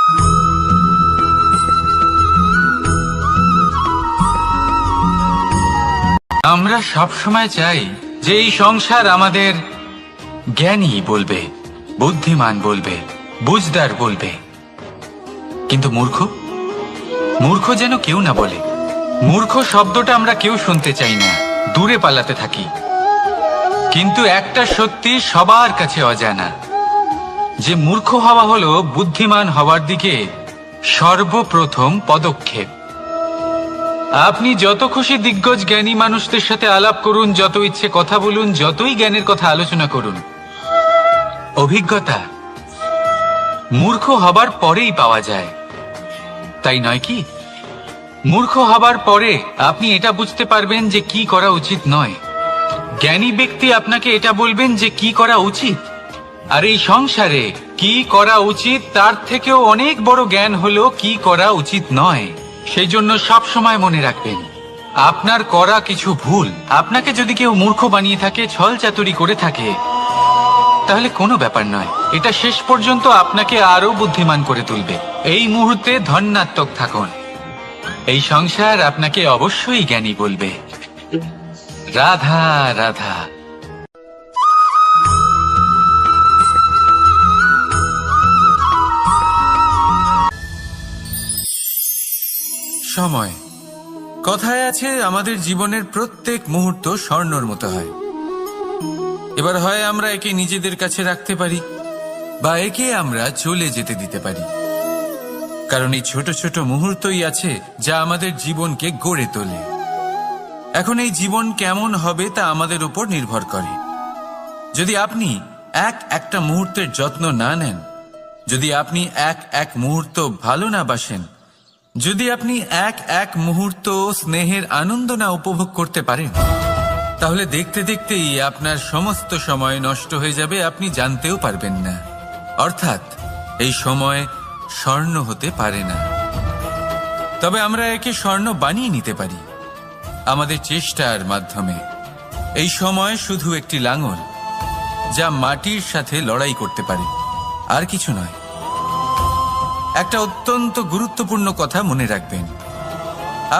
আমরা সব সময় চাই যে এই সংসার আমাদের জ্ঞানী বলবে, বুদ্ধিমান বলবে, বুঝদার বলবে, কিন্তু মূর্খ মূর্খ যেন কেউ না বলে। মূর্খ শব্দটা আমরা কেউ শুনতে চাই না, দূরে পালাতে থাকি। কিন্তু একটা সত্যি সবার কাছে অজানা, যে মূর্খ হওয়া হলো বুদ্ধিমান হওয়ার দিকে সর্বপ্রথম পদক্ষেপ। আপনি যত খুশি দিগ্গজ জ্ঞানী মানুষদের সাথে আলাপ করুন, যত ইচ্ছে কথা বলুন, যতই জ্ঞানের কথা আলোচনা করুন, অভিজ্ঞতা মূর্খ হবার পরেই পাওয়া যায়, তাই নয় কি? মূর্খ হবার পরে আপনি এটা বুঝতে পারবেন যে কি করা উচিত নয়। জ্ঞানী ব্যক্তি আপনাকে এটা বলবেন যে কি করা উচিত। আর এই সংসারে কি করা উচিত তার থেকেও অনেক বড় জ্ঞান হলো কি করা উচিত নয়। সেই জন্য সব সময় মনে রাখবেন, আপনার করা কিছু ভুল আপনাকে যদি কেউ মূর্খ বানিয়ে থাকে, ছল চাতুরি করে থাকে, তাহলে কোনো ব্যাপার নয়, এটা শেষ পর্যন্ত আপনাকে আরো বুদ্ধিমান করে তুলবে। এই মুহূর্তে ধন্যাত্মক থাকুন, এই সংসার আপনাকে অবশ্যই জ্ঞানী বলবে। রাধা রাধা। সময়, কথায় আছে আমাদের জীবনের প্রত্যেক মুহূর্ত স্বর্ণর মতো হয়। এবার হয় আমরা একে নিজেদের কাছে রাখতে পারি, বা একে আমরা চলে যেতে দিতে পারি। কারণ এই ছোট ছোট মুহূর্তই আছে যা আমাদের জীবনকে গড়ে তোলে। এখন এই জীবন কেমন হবে তা আমাদের উপর নির্ভর করে। যদি আপনি একটা মুহূর্তের যত্ন না নেন, যদি আপনি এক মুহূর্ত ভালো না বাসেন, যদি আপনি এক মুহূর্ত স্নেহের আনন্দ না উপভোগ করতে পারেন, তাহলে দেখতে দেখতেই আপনার সমস্ত সময় নষ্ট হয়ে যাবে, আপনি জানতেও পারবেন না। অর্থাৎ এই সময় স্বর্ণ হতে পারে না। তবে আমরা একে স্বর্ণ বানিয়ে নিতে পারি আমাদের চেষ্টার মাধ্যমে। এই সময় শুধু একটি লাঙল যা মাটির সাথে লড়াই করতে পারে, আর কিছু নয়। একটা অত্যন্ত গুরুত্বপূর্ণ কথা মনে রাখবেন,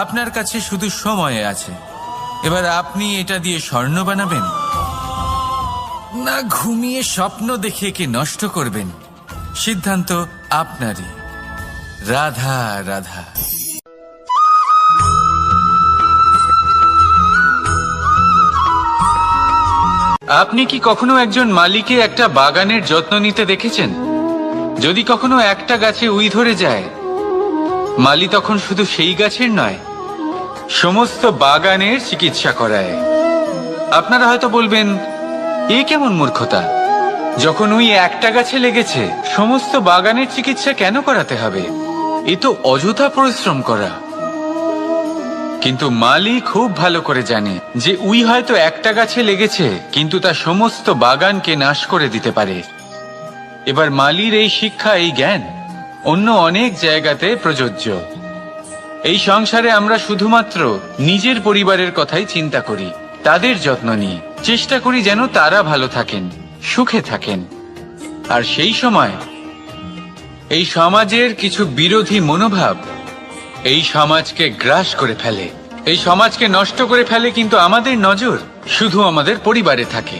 আপনার কাছে শুধু সময় আছে। এবার আপনি এটা দিয়ে স্বর্ণ বানাবেন, না ঘুমিয়ে স্বপ্ন দেখে একে নষ্ট করবেন, সিদ্ধান্ত আপনারই। রাধা রাধা। আপনি কি কখনো একজন মালিকে একটা বাগানের যত্ন নিতে দেখেছেন? যদি কখনো একটা গাছে উই ধরে যায়, মালি তখন শুধু সেই গাছের নয়, সমস্ত বাগানের চিকিৎসা করায়। আপনারা হয়তো বলবেন, এ কেমন মূর্খতা, যখন উই একটা গাছে লেগেছে সমস্ত বাগানের চিকিৎসা কেন করাতে হবে? এ তো অযথা পরিশ্রম করা। কিন্তু মালি খুব ভালো করে জানে যে উই হয়তো একটা গাছে লেগেছে, কিন্তু তা সমস্ত বাগানকে নাশ করে দিতে পারে। এবার মালির এই শিক্ষা, এই জ্ঞান অন্য অনেক জায়গাতে প্রযোজ্য। এই সংসারে আমরা শুধুমাত্র নিজের পরিবারের কথাই চিন্তা করি, তাদের যত্ন নিই, চেষ্টা করি যেন তারা ভালো থাকেন, সুখে থাকেন। আর সেই সময় এই সমাজের কিছু বিরোধী মনোভাব এই সমাজকে গ্রাস করে ফেলে, এই সমাজকে নষ্ট করে ফেলে, কিন্তু আমাদের নজর শুধু আমাদের পরিবারে থাকে।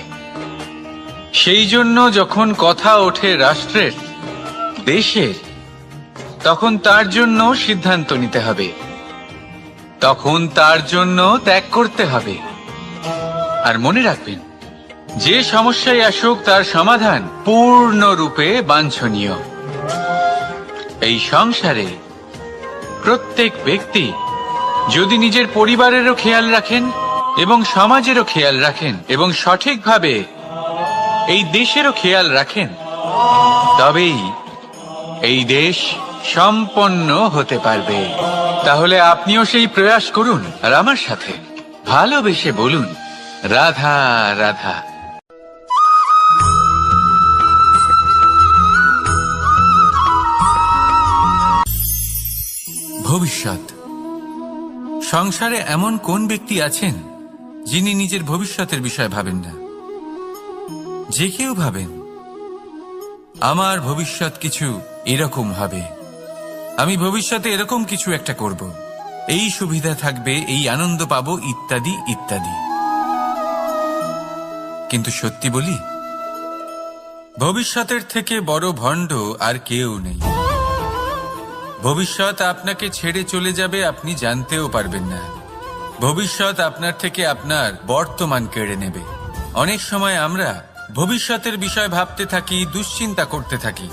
সেই জন্য যখন কথা ওঠে রাষ্ট্রের, দেশের, তখন তার জন্য সিদ্ধান্ত নিতে হবে, তখন তার জন্য ত্যাগ করতে হবে। আর মনে রাখবেন, যে সমস্যায় আসুক তার সমাধান পূর্ণরূপে বাঞ্ছনীয়। এই সংসারে প্রত্যেক ব্যক্তি যদি নিজের পরিবারেরও খেয়াল রাখেন এবং সমাজেরও খেয়াল রাখেন এবং সঠিকভাবে এই দেশেরও খেয়াল রাখেন, তবেই এই দেশ সম্পন্ন হতে পারবে। তাহলে আপনিও সেই প্রয়াস করুন, আর আমার সাথে ভালোবেসে বলুন, রাধা রাধা। ভবিষ্যৎ। সংসারে এমন কোন ব্যক্তি আছেন যিনি নিজের ভবিষ্যতের বিষয় ভাবেন না? যে কেউ ভাবেন আমার ভবিষ্যৎ কিছু এরকম হবে, আমি ভবিষ্যতে এরকম কিছু একটা করব, এই সুবিধা থাকবে, এই আনন্দ পাবো, ইত্যাদি ইত্যাদি। কিন্তু সত্যি বলি, ভবিষ্যতের থেকে বড় ভণ্ড আর কেউ নেই। ভবিষ্যৎ আপনাকে ছেড়ে চলে যাবে, আপনি জানতেও পারবেন না। ভবিষ্যৎ আপনার থেকে আপনার বর্তমান কেড়ে নেবে। অনেক সময় আমরা ভবিষ্যতের বিষয় ভাবতে থাকি, দুশ্চিন্তা করতে থাকি।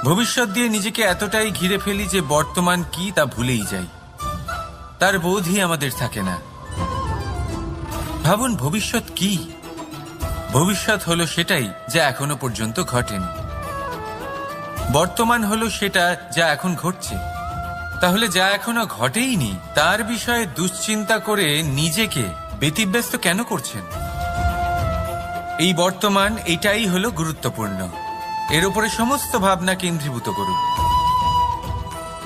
ভবিষ্যৎ দিয়ে নিজেকে এতটাই ঘিরে ফেলি যে বর্তমান কি তা ভুলেই যাই, তার বোধই আমাদের থাকে না। ভাবুন, ভবিষ্যৎ কি? ভবিষ্যৎ হলো সেটাই যা এখনো পর্যন্ত ঘটেনি। বর্তমান হলো সেটা যা এখন ঘটছে। তাহলে যা এখনো ঘটেইনি তার বিষয়ে দুশ্চিন্তা করে নিজেকে ব্যতিব্যস্ত কেন করছেন? এই বর্তমান, এটাই হলো গুরুত্বপূর্ণ। এর উপরে সমস্ত ভাবনা কেন্দ্রীভূত করুন।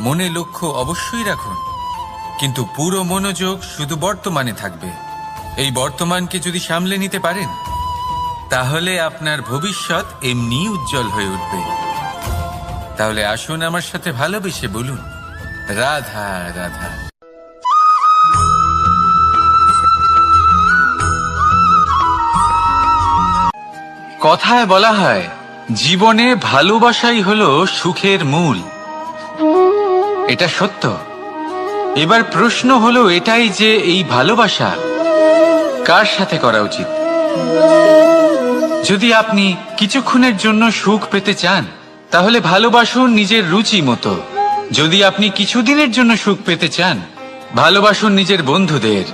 মনে লক্ষ্য অবশ্যই রাখুন, কিন্তু পুরো মনোযোগ শুধু বর্তমানে থাকবে। এই বর্তমানকে যদি সামলে নিতে পারেন, তাহলে আপনার ভবিষ্যৎ এমনি উজ্জ্বল হয়ে উঠবে। তাহলে আসুন আমার সাথে ভালোবেসে বলুন, রাধা রাধা। কথায় বলা হয়, জীবনে ভালোবাসাই হলো সুখের মূল। এটা সত্য। এবার প্রশ্ন হলো এটাই যে এই ভালোবাসা কার সাথে করা উচিত। যদি আপনি কিছুক্ষণের জন্য সুখ পেতে চান, তাহলে ভালোবাসুন নিজের রুচি মতো। যদি আপনি কিছুদিনের জন্য সুখ পেতে চান, ভালোবাসুন নিজের বন্ধুদের।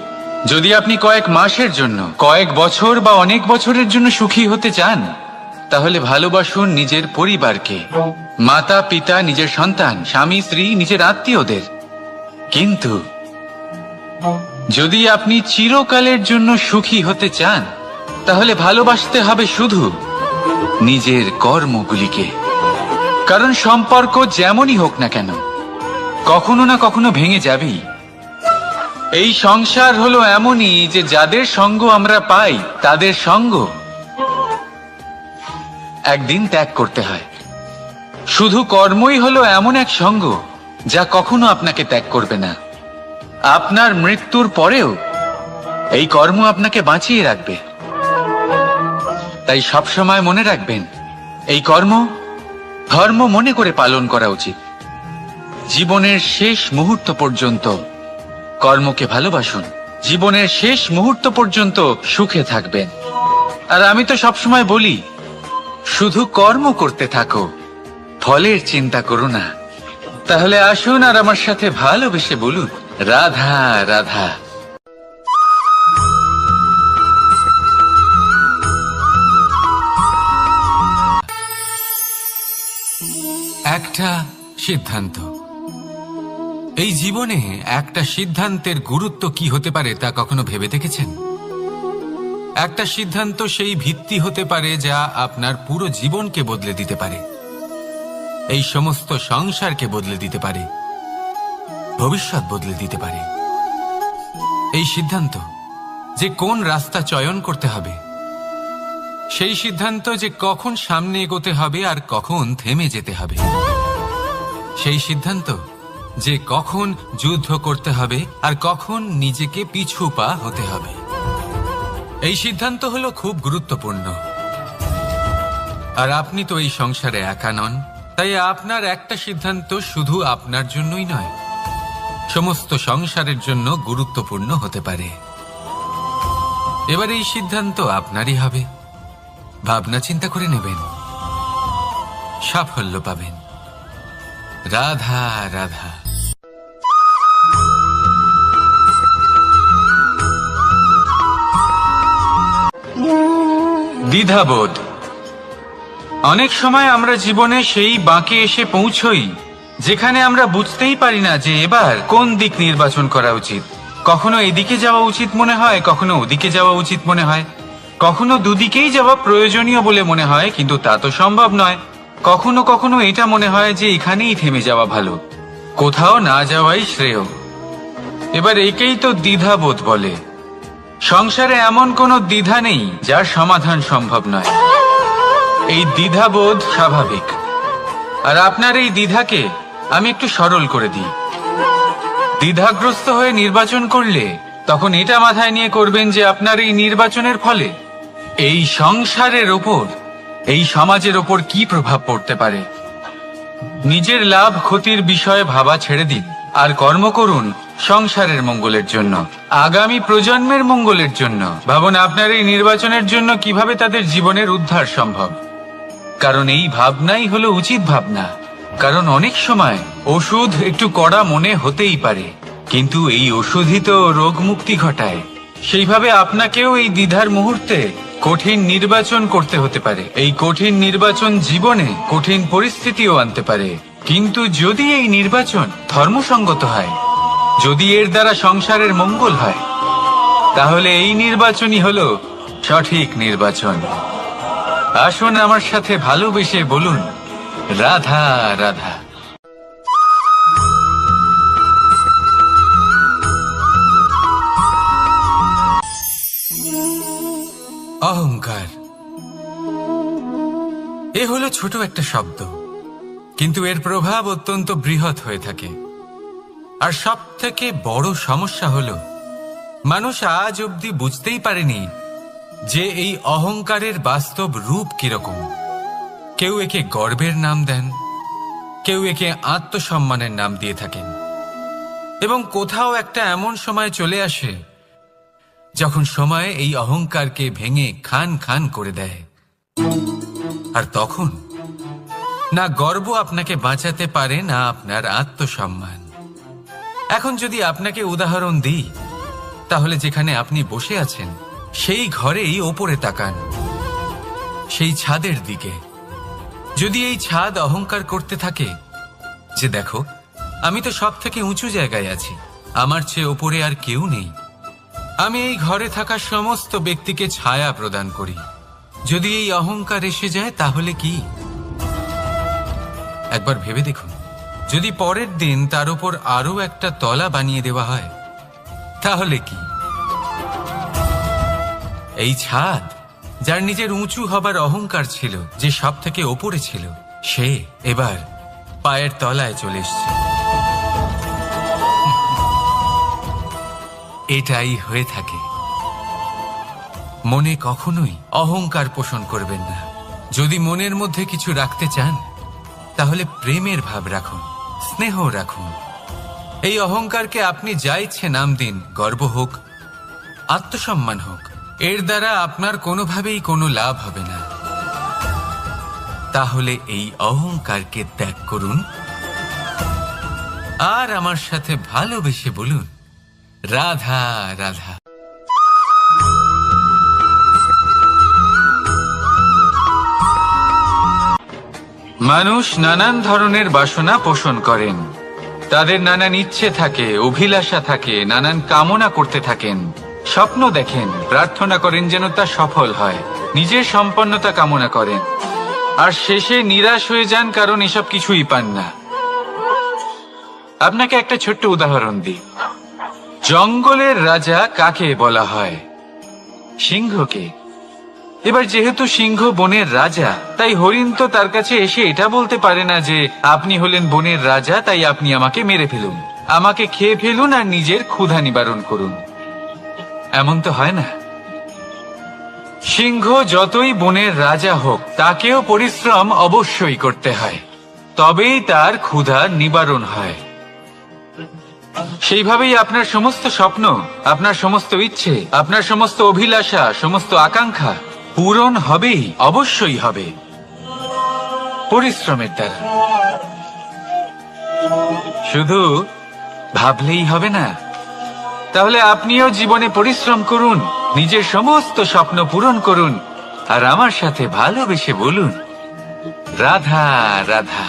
যদি আপনি কয়েক মাসের জন্য, কয়েক বছর বা অনেক বছরের জন্য সুখী হতে চান, তাহলে ভালোবাসুন নিজের পরিবারকে, মাতা পিতা, নিজের সন্তান, স্বামী স্ত্রী, নিজের আত্মীয়দের। কিন্তু যদি আপনি চিরকালের জন্য সুখী হতে চান, তাহলে ভালোবাসতে হবে শুধু নিজের কর্মগুলিকে। কারণ সম্পর্ক যেমনই হোক না কেন, কখনো না কখনো ভেঙে যাবেই। এই সংসার হলো এমনই যে যাদের সঙ্গ আমরা পাই, তাদের সঙ্গ একদিন ত্যাগ করতে হয়। শুধু কর্মই হলো এমন এক সঙ্গ যা কখনো আপনাকে ত্যাগ করবে না। আপনার মৃত্যুর পরেও এই কর্ম আপনাকে বাঁচিয়ে রাখবে। তাই সবসময় মনে রাখবেন, এই কর্ম ধর্ম মনে করে পালন করা উচিত। জীবনের শেষ মুহূর্ত পর্যন্ত কর্মকে ভালোবাসুন। জীবনের শেষ মুহূর্ত পর্যন্ত সুখে থাকবেন। আর আমি তো সবসময় বলি, শুধু কর্ম করতে থাকো, ফলের চিন্তা করো না। তাহলে আসুন আর আমার সাথে ভালোবেসে বলুন, রাধা রাধা। একটা সিদ্ধান্ত। এই জীবনে একটা সিদ্ধান্তের গুরুত্ব কি হতে পারে তা কখনো ভেবে দেখেছেন? একটা সিদ্ধান্ত সেই ভিত্তি হতে পারে যা আপনার পুরো জীবনকে বদলে দিতে পারে, এই সমস্ত সংসারকে বদলে দিতে পারে, ভবিষ্যৎ বদলে দিতে পারে। এই সিদ্ধান্ত যে কোন রাস্তা চয়ন করতে হবে, সেই সিদ্ধান্ত যে কখন সামনে এগোতে হবে আর কখন থেমে যেতে হবে, সেই সিদ্ধান্ত যে কখন যুদ্ধ করতে হবে আর কখন নিজেকে পিছু পা হতে হবে। এই সিদ্ধান্ত হলো খুব গুরুত্বপূর্ণ। আর আপনি তো এই সংসারে একা নন, তাই আপনার একটা সিদ্ধান্ত শুধু আপনার জন্যই নয়, সমস্ত সংসারের জন্য গুরুত্বপূর্ণ হতে পারে। এবার এই সিদ্ধান্ত আপনারই হবে। ভাবনা চিন্তা করে নেবেন, সাফল্য পাবেন। রাধা রাধা। দ্বিধাবোধ। অনেক সময় আমরা জীবনে সেই বাঁকে এসে পৌঁছই যেখানে আমরা বুঝতেই পারি না যে এবার কোন দিক নির্বাচন করা উচিত। কখনো এদিকে যাওয়া উচিত মনে হয়, কখনো ওদিকে যাওয়া উচিত মনে হয়, কখনো দুদিকেই যাওয়া প্রয়োজনীয় বলে মনে হয়, কিন্তু তা তো সম্ভব নয়। কখনো কখনো এটা মনে হয় যে এখানেই থেমে যাওয়া ভালো, কোথাও না যাওয়াই শ্রেয়। এবার একেই তো দ্বিধাবোধ বলে। সংসারে এমন কোনো দ্বিধা নেই যার সমাধান সম্ভব নয়। এই দ্বিধাবোধ স্বাভাবিক। আর আপনার এই দ্বিধাকে আমি একটু সরল করে দিই। দ্বিধাগ্রস্ত হয়ে নির্বাচন করলে তখন এটা মাথায় নিয়ে করবেন যে আপনার এই নির্বাচনের ফলে এই সংসারের ওপর, এই সমাজের ওপর কি প্রভাব পড়তে পারে। নিজের লাভ ক্ষতির বিষয়ে ভাবা ছেড়ে দিন আর কর্ম করুন সংসারের মঙ্গলের জন্য, আগামী প্রজন্মের মঙ্গলের জন্য। ভাবুন আপনার এই নির্বাচনের জন্য কিভাবে তাদের জীবনের উদ্ধার সম্ভব। কারণ এই ভাবনাই হলো উচিত ভাবনা। কারণ অনেক সময় ওষুধ একটু কড়া মনে হতেই পারে, কিন্তু এই ওষুধই তো রোগ মুক্তি ঘটায়। সেইভাবে আপনাকেও এই দ্বিধার মুহূর্তে কঠিন নির্বাচন করতে হতে পারে। এই কঠিন নির্বাচন জীবনে কঠিন পরিস্থিতিও আনতে পারে, কিন্তু যদি এই নির্বাচন ধর্মসঙ্গত হয়, যদি এর দ্বারা সংসারের মঙ্গল হয়, তাহলে এই নির্বাচনই হলো সঠিক নির্বাচন। আসুন আমার সাথে ভালোবেসে বলুন, রাধা রাধা। অহংকার এ হলো ছোট একটা শব্দ, কিন্তু এর প্রভাব অত্যন্ত বৃহৎ হয়ে থাকে। আর সব থেকে বড় সমস্যা হলো মানুষ আজ অবধি বুঝতেই পারেনি যে এই অহংকারের বাস্তব রূপ কিরকম। কেউ একে গর্বের নাম দেন, কেউ একে আত্মসম্মানের নাম দিয়ে থাকেন, এবং কোথাও একটা এমন সময় চলে আসে যখন সময় এই অহংকারকে ভেঙে খান খান করে দেয়। আর তখন না গর্ব আপনাকে বাঁচাতে পারে, না আপনার আত্মসম্মান। এখন যদি আপনাকে উদাহরণ দিই, তাহলে যেখানে আপনি বসে আছেন সেই ঘরেই ওপরে তাকান, সেই ছাদের দিকে। যদি এই ছাদ অহংকার করতে থাকে যে দেখো আমি তো সব থেকে উঁচু জায়গায় আছি, আমার চেয়ে ওপরে আর কেউ নেই, আমি এই ঘরে থাকা সমস্ত ব্যক্তিকে ছায়া প্রদান করি, যদি এই অহংকার এসে যায় তাহলে কি? একবার ভেবে দেখুন, যদি পরের দিন তার উপর আরো একটা তলা বানিয়ে দেওয়া হয় তাহলে কি? এই ছাদ যার নিজের উঁচু হবার অহংকার ছিল, যে সব থেকে ওপরে ছিল, সে এবার পায়ের তলায় চলে এসছে। এটাই হয়ে থাকে। মনে কখনোই অহংকার পোষণ করবেন না। যদি মনের মধ্যে কিছু রাখতে চান তাহলে প্রেমের ভাব রাখুন, স্নেহ রাখুন। এই অহংকারকে আপনি যা ইচ্ছে নাম দিন, গর্ব হোক, আত্মসম্মান হোক, এর দ্বারা আপনার কোনোভাবেই কোনো লাভ হবে না। তাহলে এই অহংকারকে ত্যাগ করুন আর আমার সাথে ভালোবেসে বলুন, রাধা রাধা। মানুষ নানান ধরনের বাসনা পোষণ করেন, তাদের নানান ইচ্ছে থাকে, অভিলাষা থাকে, নানান কামনা করতে থাকেন, স্বপ্ন দেখেন, প্রার্থনা করেন যেন তা সফল হয়, নিজের সম্পন্নতা কামনা করেন, আর শেষে নিরাশ হয়ে যান কারণ এসব কিছুই পান না। আপনাকে একটা ছোট্ট উদাহরণ দিই। জঙ্গলের রাজা কাকে বলা হয়? সিংহকে। এবার যেহেতু সিংহ বনের রাজা, তাই হরিণ তো তার কাছে এসে এটা বলতে পারে না যে আপনি হলেন বনের রাজা, তাই আপনি আমাকে মেরে ফেলুন, আমাকে খেয়ে ফেলুন আর নিজের ক্ষুধা নিবারণ করুন। এমন তো হয় না। সিংহ যতই বনের রাজা হোক, তাকেও পরিশ্রম অবশ্যই করতে হয়, তবেই তার ক্ষুধা নিবারণ হয়। সেইভাবেই আপনার সমস্ত স্বপ্ন, আপনার সমস্ত ইচ্ছে, আপনার সমস্ত অভিলাষা, সমস্ত আকাঙ্ক্ষা পূরণ হবেই, অবশ্যই হবে, পরিশ্রমের দ্বারা। শুধু ভাবলেই হবে না। তাহলে আপনিও জীবনে পরিশ্রম করুন, নিজের সমস্ত স্বপ্ন পূরণ করুন, আর আমার সাথে ভালোবেসে বলুন, রাধা রাধা।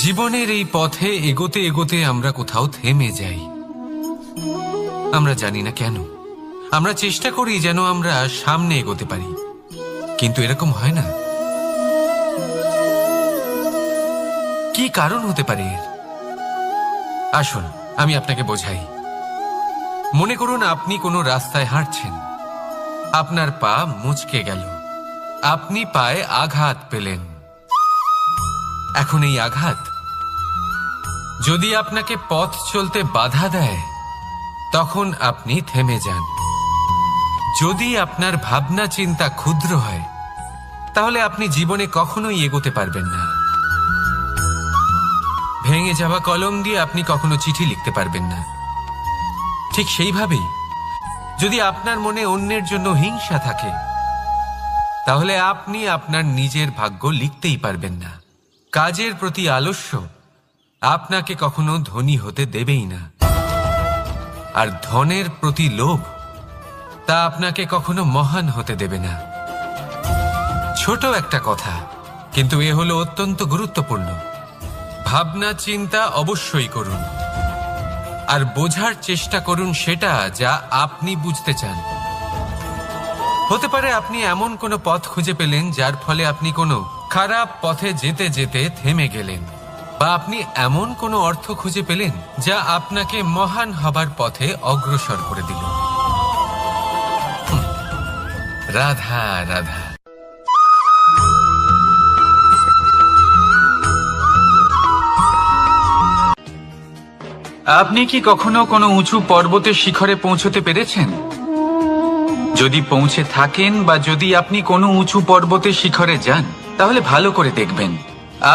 জীবনের এই পথে এগোতে এগোতে আমরা কোথাও থেমে যাই। আমরা জানি না কেন। আমরা চেষ্টা করি যেন আমরা সামনে এগোতে পারি, কিন্তু এরকম হয় না। কি কারণ হতে পারে এর? আসুন আমি আপনাকে বোঝাই। মনে করুন আপনি কোনো রাস্তায় হাঁটছেন, আপনার পা মুচকে গেল, আপনি পায়ে আঘাত পেলেন। এখন এই আঘাত যদি আপনাকে পথ চলতে বাধা দেয়, তখন আপনি থেমে যান। যদি আপনার ভাবনা চিন্তা ক্ষুদ্র হয়, তাহলে আপনি জীবনে কখনোই এগোতে পারবেন না। ভেঙে যাওয়া কলম দিয়ে আপনি কখনো চিঠি লিখতে পারবেন না। ঠিক সেইভাবেই যদি আপনার মনে অন্যের জন্য হিংসা থাকে, তাহলে আপনি আপনার নিজের ভাগ্য লিখতেই পারবেন না। কাজের প্রতি আলস্য আপনাকে কখনো ধনী হতে দেবেই না, আর ধনের প্রতি লোভ তা আপনাকে কখনো মহান হতে দেবে না। ছোট একটা কথা, কিন্তু এ হলো অত্যন্ত গুরুত্বপূর্ণ। ভাবনা চিন্তা অবশ্যই করুন, আর বোঝার চেষ্টা করুন সেটা যা আপনি বুঝতে চান। হতে পারে আপনি এমন কোনো পথ খুঁজে পেলেন যার ফলে আপনি কোনো খারাপ পথে যেতে যেতে থেমে গেলেন, বা আপনি এমন কোনো অর্থ খুঁজে পেলেন যা আপনাকে মহান হবার পথে অগ্রসর করে দিল। রাধা রাধা। আপনি কি কখনো কোনো উঁচু পর্বতের শিখরে পৌঁছতে পেরেছেন? যদি পৌঁছে থাকেন, বা যদি আপনি কোনো উঁচু পর্বতের শিখরে যান, তাহলে ভালো করে দেখবেন,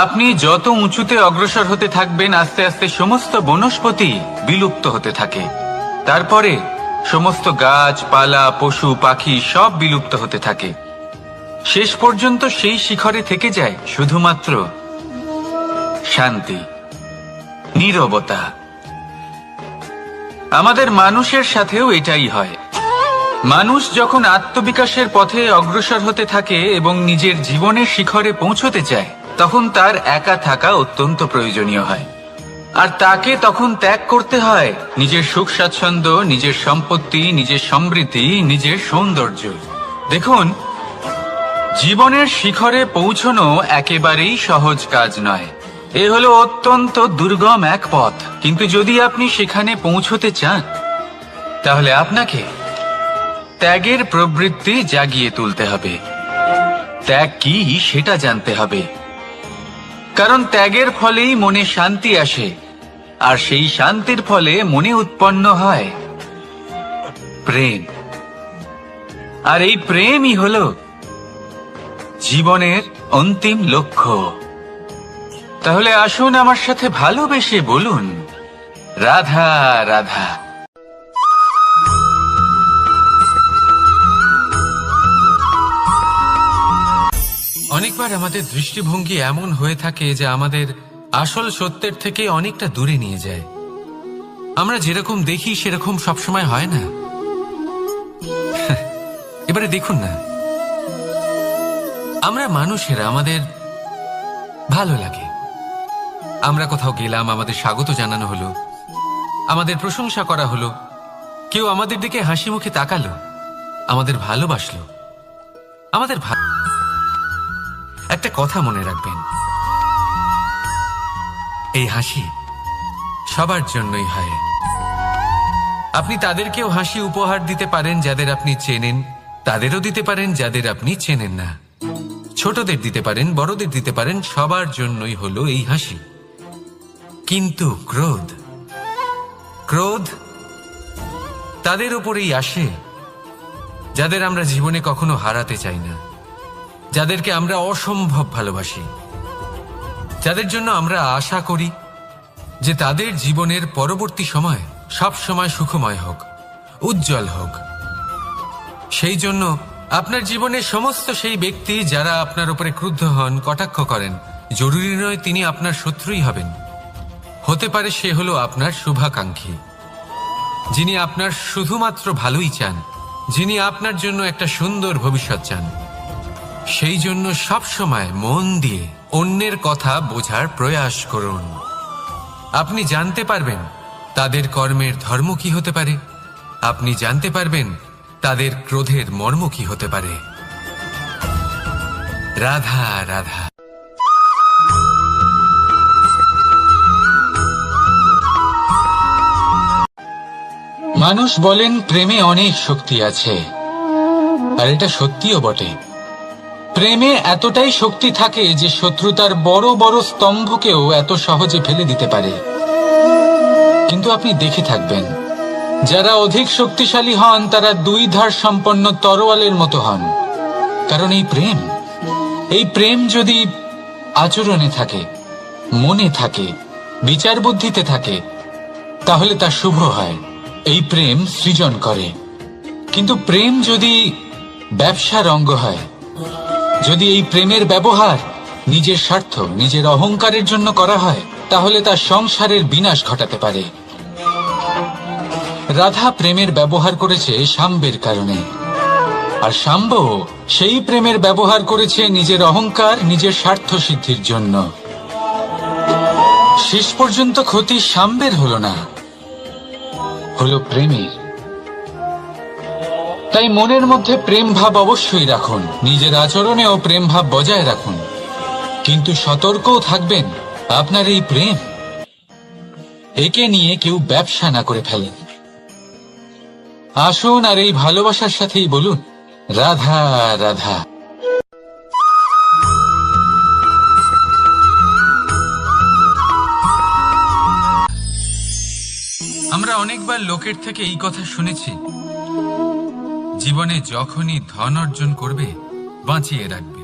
আপনি যত উঁচুতে অগ্রসর হতে থাকবেন, আস্তে আস্তে সমস্ত বনস্পতি বিলুপ্ত হতে থাকে। তারপরে সমস্ত গাছপালা, পশু পাখি সব বিলুপ্ত হতে থাকে। শেষ পর্যন্ত সেই শিখরে থেকে যায় শুধুমাত্র শান্তি, নীরবতা। আমাদের মানুষের সাথেও এটাই হয়। মানুষ যখন আত্মবিকাশের পথে অগ্রসর হতে থাকে এবং নিজের জীবনের শিখরে পৌঁছতে চায়, তখন তার একা থাকা অত্যন্ত প্রয়োজনীয় হয়। আর তাকে তখন ত্যাগ করতে হয় নিজের সুখ স্বাচ্ছন্দ্য, নিজের সম্পত্তি, নিজের সমৃদ্ধি, নিজের সৌন্দর্য। দেখুন, জীবনের শিখরে পৌঁছনো একেবারেই সহজ কাজ নয়। এ হলো অত্যন্ত দুর্গম এক পথ, কিন্তু যদি আপনি সেখানে পৌঁছতে চান, তাহলে আপনাকে ত্যাগের প্রবৃত্তি জাগিয়ে তুলতে হবে। ত্যাগ কি সেটা জানতে হবে, কারণ ত্যাগের ফলেই মনে শান্তি আসে, আর সেই শান্তির ফলে মনে উৎপন্ন হয় প্রেম। আর এই প্রেমই হলো জীবনের অন্তিম লক্ষ্য। তাহলে আসুন আমার সাথে ভালোবেসে বলুন, রাধা রাধা। অনেকবার আমাদের দৃষ্টিভঙ্গি এমন হয়ে থাকে যে আমাদের আসল সত্যের থেকে অনেকটা দূরে নিয়ে যায়। আমরা যেরকম দেখি সেরকম সবসময় হয় না। এবারে দেখুন না, আমরা মানুষেরা, আমাদের ভালো লাগে। আমরা কোথাও গেলাম, আমাদের স্বাগত জানানো হলো, আমাদের প্রশংসা করা হলো, কেউ আমাদের দিকে হাসি মুখে তাকালো, আমাদের ভালোবাসলো, আমাদের একটা কথা মনে রাখবেন, এই হাসি সবার জন্যই হয়। আপনি তাদেরকেও হাসি উপহার দিতে পারেন যাদের আপনি চেনেন, তাদেরও দিতে পারেন যাদের আপনি চেনেন না। ছোটদের দিতে পারেন, বড়দের দিতে পারেন, সবার জন্যই হলো এই হাসি। কিন্তু ক্রোধ, ক্রোধ তাদের উপরেই আসে যাদের আমরা জীবনে কখনো হারাতে চাই না, যাদেরকে আমরা অসম্ভব ভালোবাসি, যাদের জন্য আমরা আশা করি যে তাদের জীবনের পরবর্তী সময় সব সময় সুখময় হোক, উজ্জ্বল হোক। সেই জন্য আপনার জীবনের সমস্ত সেই ব্যক্তি যারা আপনার উপরে ক্রুদ্ধ হন, কটাক্ষ করেন, জরুরি নয় তিনি আপনার শত্রুই হবেন। হতে পারে সে হলো আপনার শুভাকাঙ্ক্ষী, যিনি আপনার শুধুমাত্র ভালোই চান, যিনি আপনার জন্য একটা সুন্দর ভবিষ্যৎ চান। সেই জন্য সব সময় মন দিয়ে অন্যের কথা বোঝার প্রয়াস করুন। আপনি জানতে পারবেন তাদের কর্মের ধর্ম কি হতে পারে, আপনি জানতে পারবেন তাদের ক্রোধের মর্ম কি হতে পারে। রাধা রাধা। মানুষ বলেন প্রেমে অনেক শক্তি আছে, আর এটা সত্যিও বটে। প্রেমে এতটাই শক্তি থাকে যে শত্রুতার বড় বড় স্তম্ভকেও এত সহজে ফেলে দিতে পারে। কিন্তু আপনি দেখে থাকবেন, যারা অধিক শক্তিশালী হন তারা দুই ধার সম্পন্ন তরোয়ালের মতো হন। কারণ এই প্রেম যদি আচরণে থাকে, মনে থাকে, বিচার বুদ্ধিতে থাকে, তাহলে তা শুভ হয়। এই প্রেম সৃজন করে। কিন্তু প্রেম যদি ব্যবসার অঙ্গ হয়, যদি এই প্রেমের ব্যবহার নিজের স্বার্থ, নিজের অহংকারের জন্য করা হয়, তাহলে তা সংসারের বিনাশ ঘটাতে পারে। রাধা প্রেমের ব্যবহার করেছে শাম্বের কারণে, আর শাম্ব সেই প্রেমের ব্যবহার করেছে নিজের অহংকার, নিজের স্বার্থ সিদ্ধির জন্য। শেষ পর্যন্ত ক্ষতি শাম্বের হলো না, হলো প্রেমের। তাই মনের মধ্যে প্রেম ভাব অবশ্যই রাখুন, নিজের আচরণেও প্রেম ভাব বজায় রাখুন, কিন্তু সতর্কও থাকবেন আপনার এই প্রেম, একে নিয়ে কেউ ব্যবসা না করে ফেলেন। আসুন আর এই ভালোবাসার সাথেই বলুন, রাধা রাধা। আমরা অনেকবার লোকের থেকে এই কথা শুনেছি, জীবনে যখনই ধন অর্জন করবে বাঁচিয়ে রাখবে।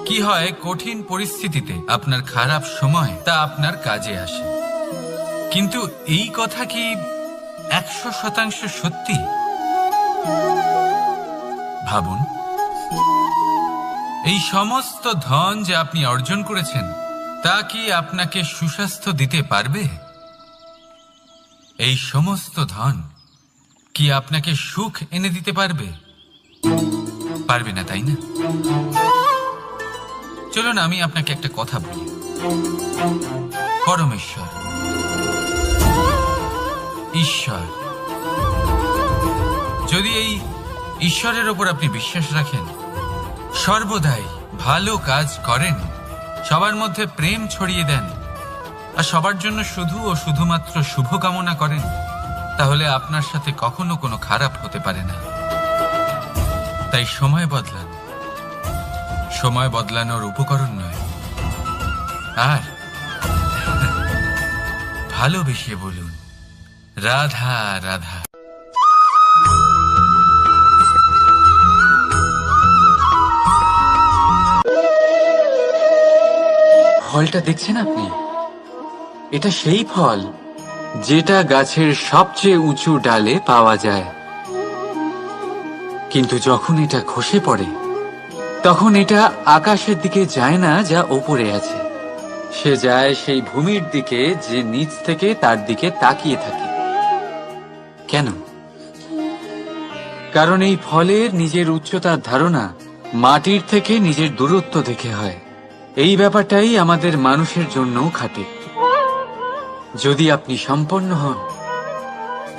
কি হয়, কঠিন পরিস্থিতিতে আপনার খারাপ সময় তা আপনার কাজে আসে। কিন্তু এই কথা কি 100% সত্যি? ভাবুন, এই সমস্ত ধন যে আপনি অর্জন করেছেন তা কি আপনাকে সুস্বাস্থ্য দিতে পারবে? এই সমস্ত ধন কি আপনাকে সুখ এনে দিতে পারবে? পারবে না, তাই না? চলুন আমি আপনাকে একটা কথা বলি। পরমেশ্বর, ঈশ্বর, যদি এই ঈশ্বরের ওপর আপনি বিশ্বাস রাখেন, সর্বদাই ভালো কাজ করেন, সবার মধ্যে প্রেম ছড়িয়ে দেন, আর সবার জন্য শুধু ও শুধুমাত্র শুভকামনা করেন, তাহলে আপনার সাথে কখনো কোনো খারাপ হতে পারে না। তাই সময় বদলান, সময় বদলানোর উপকরণ নয়। আর ভালোবেসে বলুন, রাধা রাধা। ফলটা দেখছেন আপনি? এটা সেই ফল যেটা গাছের সবচেয়ে উঁচু ডালে পাওয়া যায়, কিন্তু যখন এটা খসে পড়ে তখন এটা আকাশের দিকে যায় না যা ওপরে আছে, সে যায় সেই ভূমির দিকে যে নিচ থেকে তার দিকে তাকিয়ে থাকে। কেন? কারণ এই ফলের নিজের উচ্চতার ধারণা মাটির থেকে নিজের দূরত্ব দেখে হয়। এই ব্যাপারটাই আমাদের মানুষের জন্যও খাটে। যদি আপনি সম্পন্ন হন,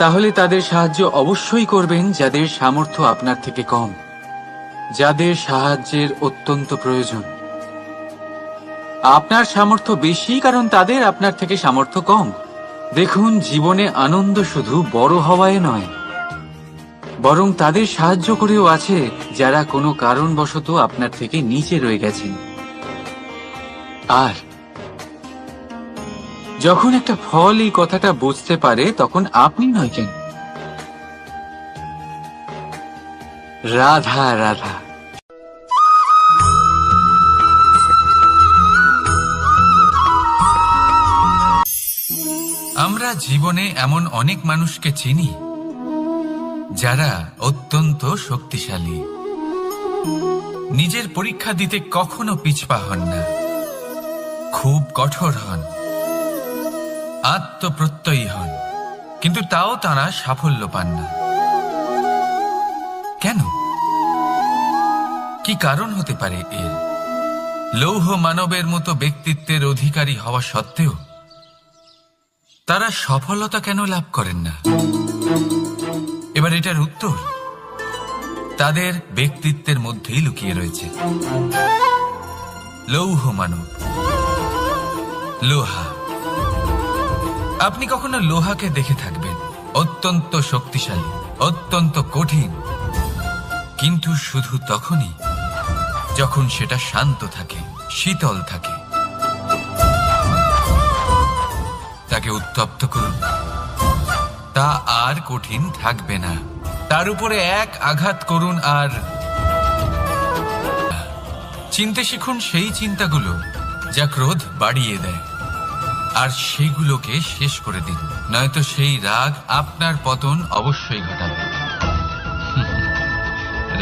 তাহলে তাদের সাহায্য অবশ্যই করবেন যাদের সামর্থ্য আপনার থেকে কম, যাদের সাহায্যের অত্যন্ত প্রয়োজন। আপনার সামর্থ্য বেশি কারণ তাদের আপনার থেকে সামর্থ্য কম। দেখুন, জীবনে আনন্দ শুধু বড় হওয়ায় নয়, বরং তাদের সাহায্য করেও আছে যারা কোনো কারণবশত আপনার থেকে নিচে রয়ে গেছেন। আর যখন একটা ফল এই কথাটা বুঝতে পারে, তখন আপনি নয় কেন, রাধা রাধা। আমরা জীবনে এমন অনেক মানুষকে চিনি যারা অত্যন্ত শক্তিশালী, নিজের পরীক্ষা দিতে কখনো পিছপা হন না, খুব কঠোর হন, আত্মপ্রত্যয়ী হন, কিন্তু তাও তারা সাফল্য পান না। কেন? কি কারণ হতে পারে এর? লৌহ মানবের মতো ব্যক্তিত্বের অধিকারী হওয়া সত্ত্বেও তারা সফলতা কেন লাভ করেন না? এবার এটার উত্তর তাদের ব্যক্তিত্বের মধ্যেই লুকিয়ে রয়েছে। লৌহ মানব, লোহা। আপনি কখনো লোহাকে দেখে থাকবেন, অত্যন্ত শক্তিশালী, অত্যন্ত কঠিন, কিন্তু শুধু তখনই যখন সেটা শান্ত থাকে, শীতল থাকে। তাকে উত্তপ্ত করুন, তা আর কঠিন থাকবে না। তার উপরে এক আঘাত করুন আর চিনতে শিখুন সেই চিন্তাগুলো যা ক্রোধ বাড়িয়ে দেয়, আর সেগুলোকে শেষ করে দিন, নয়তো সেই রাগ আপনার পতন অবশ্যই ঘটাবে।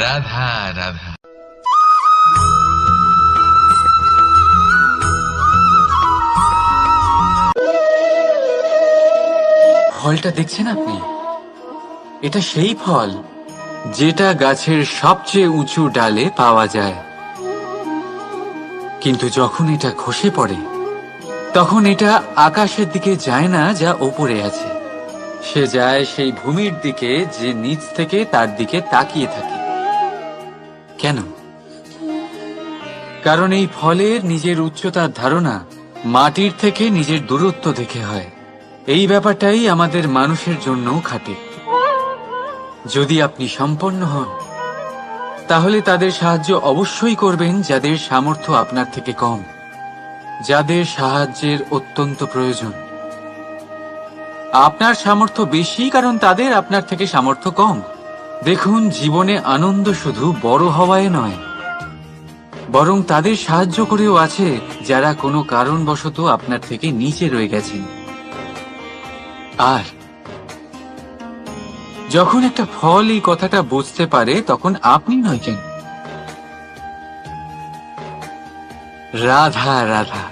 রাধা রাধা। ফলটা দেখছেন আপনি? এটা সেই ফল যেটা গাছের সবচেয়ে উঁচু ডালে পাওয়া যায়, কিন্তু যখন এটা খসে পড়ে তখন এটা আকাশের দিকে যায় না যা ওপরে আছে, সে যায় সেই ভূমির দিকে যে নিচ থেকে তার দিকে তাকিয়ে থাকে। কেন? কারণ এই ফলের নিজের উচ্চতার ধারণা মাটির থেকে নিজের দূরত্ব দেখে হয়। এই ব্যাপারটাই আমাদের মানুষের জন্যও খাটে। যদি আপনি সম্পন্ন হন, তাহলে তাদের সাহায্য অবশ্যই করবেন যাদের সামর্থ্য আপনার থেকে কম, যাদের সাহায্যের অত্যন্ত প্রয়োজন। আপনার সামর্থ্য বেশি কারণ তাদের আপনার থেকে সামর্থ্য কম। দেখুন, জীবনে আনন্দ শুধু বড় হওয়ায় নয়, বরং তাদের সাহায্য করেও আছে যারা কোনো কারণবশত আপনার থেকে নিচে রয়ে গেছেন। আর যখন একটা ফল এই কথাটা বুঝতে পারে, তখন আপনি নয় কেন, রাধা রাধা।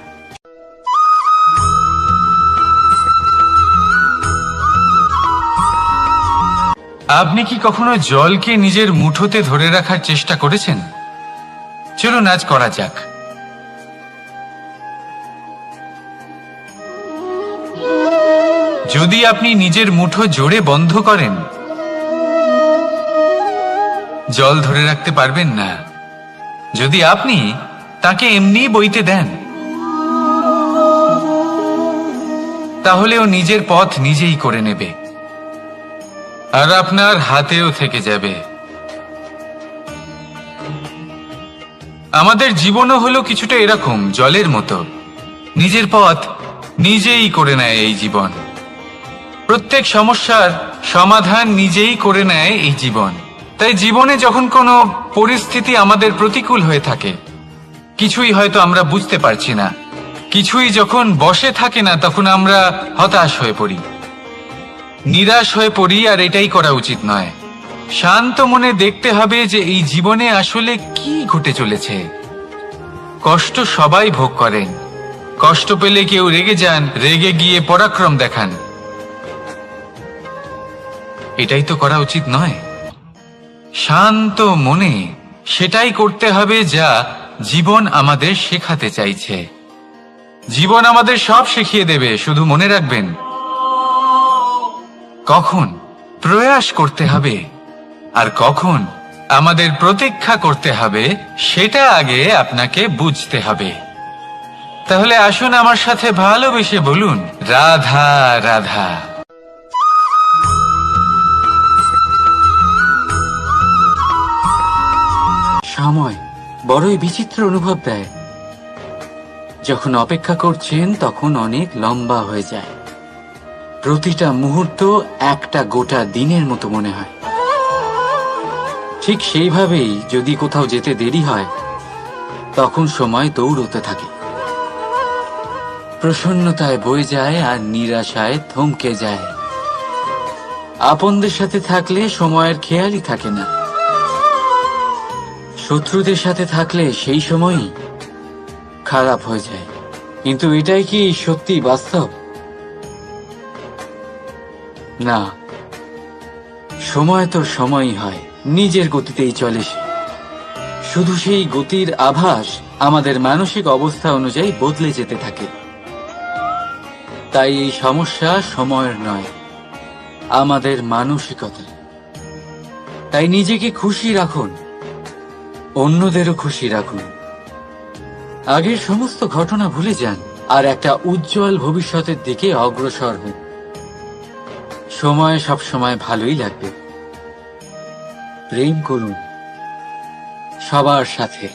আপনি কি কখনো জলকে নিজের মুঠোতে ধরে রাখার চেষ্টা করেছেন? চলুন আজ করা যাক। যদি আপনি নিজের মুঠো জোরে বন্ধ করেন, জল ধরে রাখতে পারবেন না। যদি আপনি তাকে এমনি বইতে দেন, তাহলে ও নিজের পথ নিজেই করে নেবে, আর আপনার হাতেও থেকে যাবে। আমাদের জীবনও হলো কিছুটা এরকম, জলের মতো। নিজের পথ নিজেই করে নেয় এই জীবন। প্রত্যেক সমস্যার সমাধান নিজেই করে নেয় এই জীবন। তাই জীবনে যখন কোনো পরিস্থিতি আমাদের প্রতিকূল হয়ে থাকে, কিছুই হয়তো আমরা বুঝতে পারছি না, কিছুই যখন বসে থাকে না, তখন আমরা হতাশ হয়ে পড়ি, নিরাশ হয়ে পড়ি, আর এটাই করা উচিত নয়। শান্ত মনে দেখতে হবে যে এই জীবনে আসলে কি ঘটে চলেছে। কষ্ট সবাই ভোগ করেন, কষ্ট পেলে কেউ রেগে যান, রেগে গিয়ে পরাক্রম দেখান। এটাই তো করা উচিত নয়। শান্ত মনে সেটাই করতে হবে যা জীবন আমাদের শেখাতে চাইছে। জীবন আমাদের সব শিখিয়ে দেবে, শুধু মনে রাখবেন কখন প্রয়াস করতে হবে আর কখন আমাদের প্রতীক্ষা করতে হবে, সেটা আগে আপনাকে বুঝতে হবে। তাহলে আসুন আমার সাথে ভালোবেসে বলুন, রাধা রাধা। সময় বড়ই বিচিত্র অনুভব দেয়। যখন অপেক্ষা করছেন তখন অনেক লম্বা হয়ে যায়। প্রতিটা মুহূর্ত একটা গোটা দিনের মতো মনে হয়। ঠিক সেইভাবেই যদি কোথাও যেতে দেরি হয়, তখন সময় দৌড়তে থাকে, প্রসন্নতায় বয়ে যায় আর নিরাশায় থমকে যায়। আপনদের সাথে থাকলে সময়ের খেয়ালই থাকে না, শত্রুদের সাথে থাকলে সেই সময়ই খারাপ হয়ে যায়। কিন্তু এটাই কি সত্যি বাস্তব? না, সময় তো সময়ই হয়, নিজের গতিতেই চলে সে। শুধু সেই গতির আভাস আমাদের মানসিক অবস্থা অনুযায়ী বদলে যেতে থাকে। তাই এই সমস্যা সময়ের নয়, আমাদের মানসিকতা। তাই নিজেকে খুশি রাখুন, অন্যদেরও খুশি রাখুন। আগের সমস্ত ঘটনা ভুলে যান আর একটা উজ্জ্বল ভবিষ্যতের দিকে অগ্রসর হন। সময় সব সময় ভালোই লাগবে। প্রেম করুন, সবার সাথে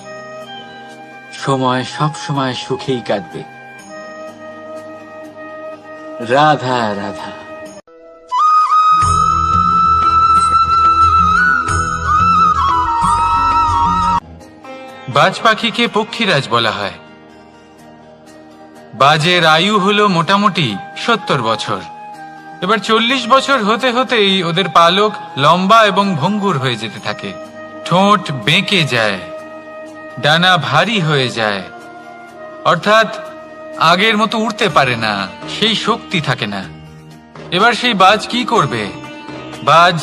সময় সব সময় সুখেই কাটবে। রাধা রাধা। বাজ পাখিকে পক্ষীরাজ বলা হয়। বাজের আয়ু হলো মোটামুটি 70 বছর। এবার 40 বছর হতে হতেই ওদের পালক লম্বা এবং ভঙ্গুর হয়ে যেতে থাকে। ঠোঁট বেঁকে যায়, ডানা ভারী হয়ে যায়, অর্থাৎ আগের মতো উড়তে পারে না, সেই শক্তি থাকে না। এবার সেই বাজ কি করবে? বাজ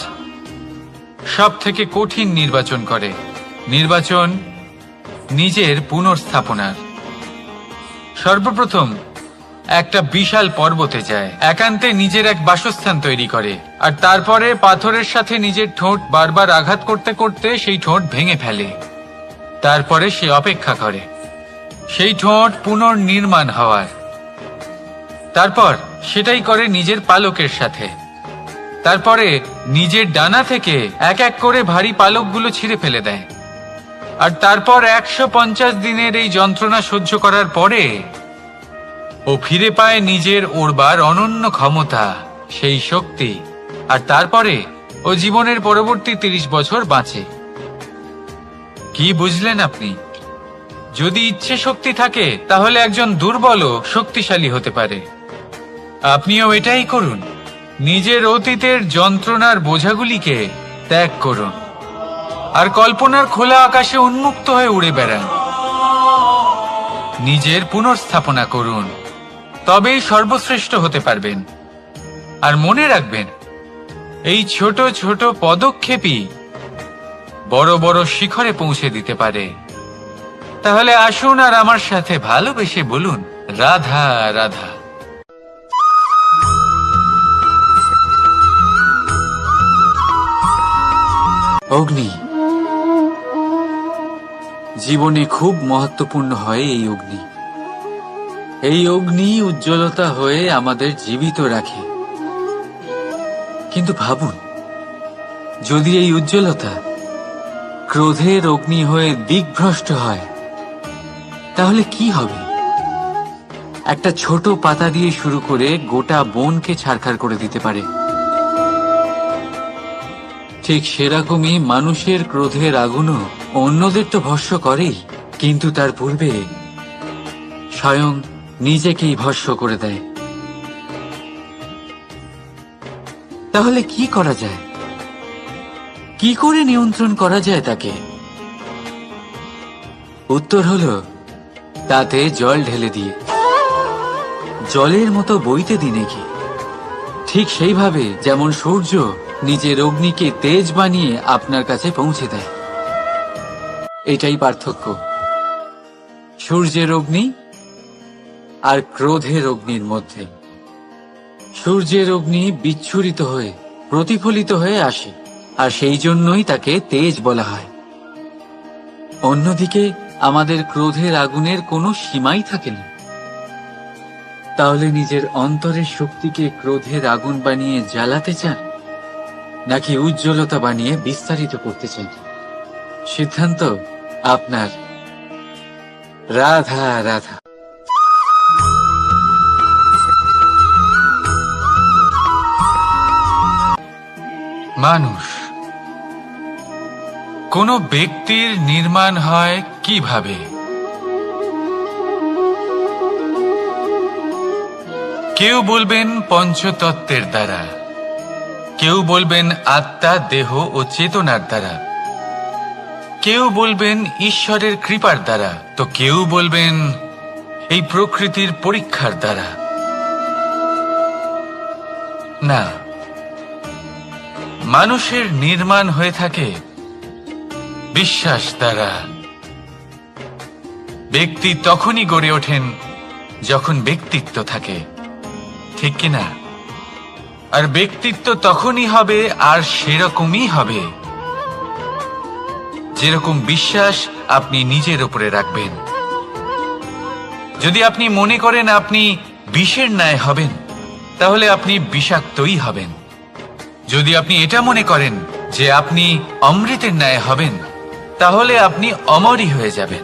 সব থেকে কঠিন নির্বাচন করে, নির্বাচন নিজের পুনর্স্থাপনার। সর্বপ্রথম একটা বিশাল পর্বতে যায়, একান্তে নিজের এক বাসস্থান তৈরি করে, আর তারপরে পাথরের সাথে নিজের ঠোঁট বারবার আঘাত করতে করতে সেই ঠোঁট ভেঙে ফেলে। তারপরে সে অপেক্ষা করে সেই ঠোঁট পুনর্নির্মাণ হওয়ার। তারপর সেটাই করে নিজের পালকের সাথে। তারপরে নিজের ডানা থেকে এক এক করে ভারী পালকগুলো ছিঁড়ে ফেলে দেয়। আর তারপর 150 দিনের এই যন্ত্রণা সহ্য করার পরে ও ফিরে পায় নিজের ওড়বার অনন্য ক্ষমতা, সেই শক্তি। আর তারপরে ও জীবনের পরবর্তী 30 বছর বাঁচে। কি বুঝলেন আপনি? যদি ইচ্ছে শক্তি থাকে তাহলে একজন দুর্বলও শক্তিশালী হতে পারে। আপনিও এটাই করুন, নিজের অতীতের যন্ত্রণার বোঝাগুলিকে ত্যাগ করুন আর কল্পনার খোলা আকাশে উন্মুক্ত হয়ে উড়ে বেড়ান। নিজের পুনর্স্থাপনা করুন, তবেই সর্বশ্রেষ্ঠ হতে পারবেন। আর মনে রাখবেন, এই ছোট ছোট পদক্ষেপই বড় বড় শিখরে পৌঁছে দিতে পারে। তাহলে আসুন আর আমার সাথে ভালোবেসে বলুন, রাধা রাধা। অগ্নি জীবনে খুব মহত্বপূর্ণ হয়। এই অগ্নি উজ্জ্বলতা হয়ে আমাদের জীবিত রাখে। কিন্তু ভাবুন, যদি এই উজ্জ্বলতা ক্রোধের অগ্নি হয়ে দিকভ্রষ্ট হয়, তাহলে কি হবে? একটা ছোট পাতা দিয়ে শুরু করে গোটা বনকে ছারখার করে দিতে পারে। ঠিক সেরকমই মানুষের ক্রোধের আগুনও অন্যদের তো ভস্ম করেই, কিন্তু তার পূর্বে স্বয়ং নিজেকেই ভস্ম করে দেয়। তাহলে কি করা যায়? কি করে নিয়ন্ত্রণ করা যায় তাকে? উত্তর হলো, তাতে জল ঢেলে দিয়ে, জলের মতো বইতে দিনে কি। ঠিক সেইভাবে যেমন সূর্য নিজের অগ্নিকে তেজ বানিয়ে আপনার কাছে পৌঁছে দেয়। এটাই পার্থক্য সূর্যের অগ্নি আর ক্রোধের অগ্নির মধ্যে। সূর্যের অগ্নি বিচ্ছুরিত হয়ে প্রতিফলিত হয়ে আসে, আর সেই জন্যই তাকে তেজ বলা হয়। অন্যদিকে আমাদের ক্রোধের আগুনের কোনো সীমাই থাকে না। তাহলে নিজের অন্তরের শক্তিকে ক্রোধের আগুন বানিয়ে জ্বালাতে চান, নাকি উজ্জ্বলতা বানিয়ে বিস্তারিত করতে চান? সিদ্ধান্ত আপনার। রাধা রাধা। মানুষ, কোন ব্যক্তির নির্মাণ হয় কিভাবে? কেউ বলবেন পঞ্চতত্ত্বের দ্বারা, কেউ বলবেন আত্মা, দেহ ও চেতনার দ্বারা, কেউ বলবেন ঈশ্বরের কৃপার দ্বারা, তো কেউ বলবেন এই প্রকৃতির পরীক্ষার দ্বারা। না, মানুষের নির্মাণ হয়ে থাকে বিশ্বাস দ্বারা। ব্যক্তি তখনই গড়ে ওঠেন যখন ব্যক্তিত্ব থাকে, ঠিক কিনা? আর ব্যক্তিত্ব তখনই হবে আর সেরকমই হবে যেরকম বিশ্বাস আপনি নিজের উপরে রাখবেন। যদি আপনি মনে করেন আপনি বিষের ন্যায় হবেন, তাহলে আপনি বিষাক্তই হবেন। যদি আপনি এটা মনে করেন যে আপনি অমৃতের ন্যায় হবেন, তাহলে আপনি অমরই হয়ে যাবেন।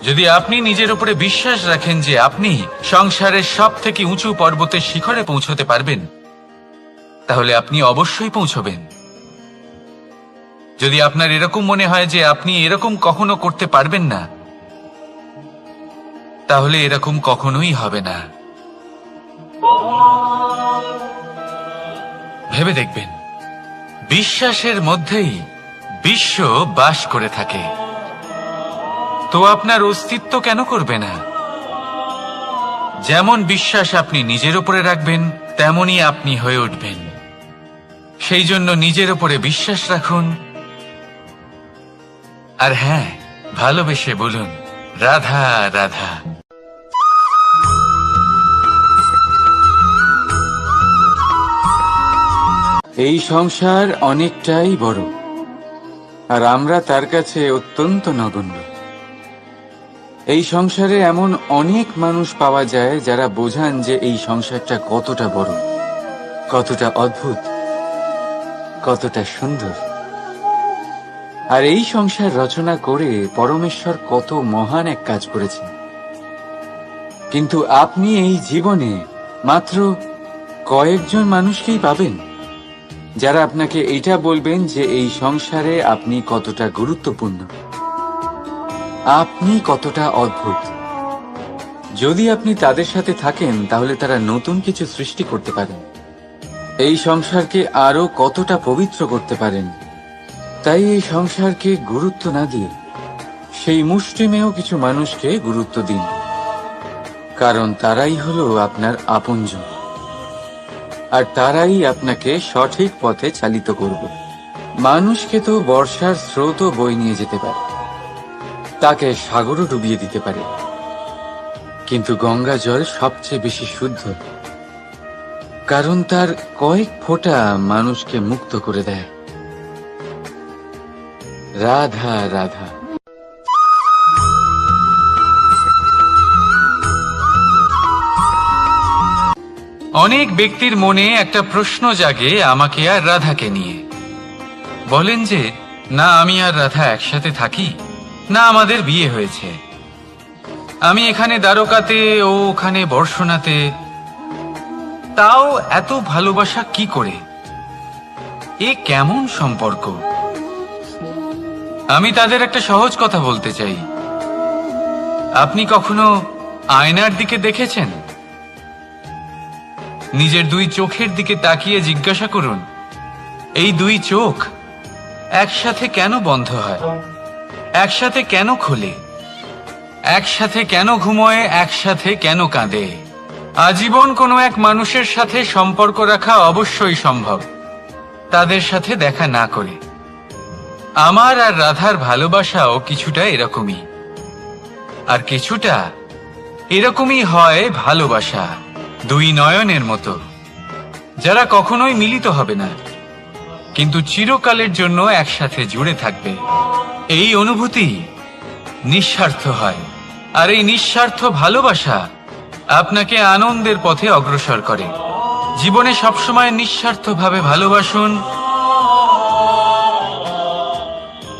যদি আপনি নিজের উপরে বিশ্বাস রাখেন যে আপনি সংসারের সব থেকে উঁচু পর্বতের শিখরে পৌঁছতে পারবেন, তাহলে আপনি অবশ্যই পৌঁছবেন। যদি আপনার এরকম মনে হয় যে আপনি এরকম কখনো করতে পারবেন না, তাহলে এরকম কখনোই হবে না। ভেবে দেখবেন, বিশ্বাসের মধ্যেই বিশ্ব বাস করে থাকে। তো আপনার অস্তিত্ব কেন করবে না? যেমন বিশ্বাস আপনি নিজের উপরে রাখবেন, তেমনই আপনি হয়ে উঠবেন। সেই জন্য নিজের উপরে বিশ্বাস রাখুন। আর হ্যাঁ, ভালোবেসে বলুন, রাধা রাধা। এই সংসার অনেকটাই বড়, আর আমরা তার কাছে অত্যন্ত নগণ্য। এই সংসারে এমন অনেক মানুষ পাওয়া যায় যারা বোঝান যে এই সংসারটা কতটা বড়, কতটা অদ্ভুত, কতটা সুন্দর। আর এই সংসার রচনা করে পরমেশ্বর কত মহান এক কাজ করেছেন। কিন্তু আপনি এই জীবনে মাত্র কয়েকজন মানুষকেই পাবেন যারা আপনাকে এইটা বলবেন যে এই সংসারে আপনি কতটা গুরুত্বপূর্ণ, আপনি কতটা অদ্ভুত। যদি আপনি তাদের সাথে থাকেন তাহলে তারা নতুন কিছু সৃষ্টি করতে পারেন, এই সংসারকে আরো কতটা পবিত্র করতে পারেন। তাই এই সংসারকে গুরুত্ব না দিয়ে সেই মুষ্টিমেয় কিছু মানুষকে গুরুত্ব দিন, কারণ তারাই হলো আপনার আপনজন, আর তারাই আপনাকে সঠিক পথে চালিত করবে। মানুষকে তো বর্ষার স্রোতও বয়ে নিয়ে যেতে পারে, তাকে সাগরও ডুবিয়ে দিতে পারে, কিন্তু গঙ্গা জল সবচেয়ে বেশি শুদ্ধ, কারণ তার কয়েক ফোঁটা মানুষকে মুক্ত করে দেয়। রাধা রাধা। অনেক ব্যক্তির মনে একটা প্রশ্ন জাগে আমাকে আর রাধাকে নিয়ে। বলেন যে, না আমি আর রাধা একসাথে থাকি, না আমাদের বিয়ে হয়েছে। আমি এখানে দ্বারকাতে, ও ওখানে বর্ষণাতে, তাও এত ভালোবাসা কি করে? এ কেমন সম্পর্ক? আমি তাদের একটা সহজ কথা বলতে চাই। আপনি কখনো আয়নার দিকে দেখেছেন? নিজের দুই চোখের দিকে তাকিয়ে জিজ্ঞাসা করুন, এই দুই চোখ একসাথে কেন বন্ধ হয়, একসাথে কেন খোলে, একসাথে কেন ঘুমোয়, একসাথে কেন কাঁদে? আজীবন কোনো এক মানুষের সাথে সম্পর্ক রাখা অবশ্যই সম্ভব, তাদের সাথে দেখা না করে। আমার আর রাধার ভালোবাসাও কিছুটা এরকমই, আর কিছুটা এরকমই হয় ভালোবাসা দুই নয়নের মতো, যারা কখনোই মিলিত হবে না, কিন্তু চিরকালের জন্য একসাথে জুড়ে থাকবে। এই অনুভূতি নিঃস্বার্থ হয়, আর এই নিঃস্বার্থ ভালোবাসা আপনাকে আনন্দের পথে অগ্রসর করে। জীবনে সবসময় নিঃস্বার্থভাবে ভালোবাসুন,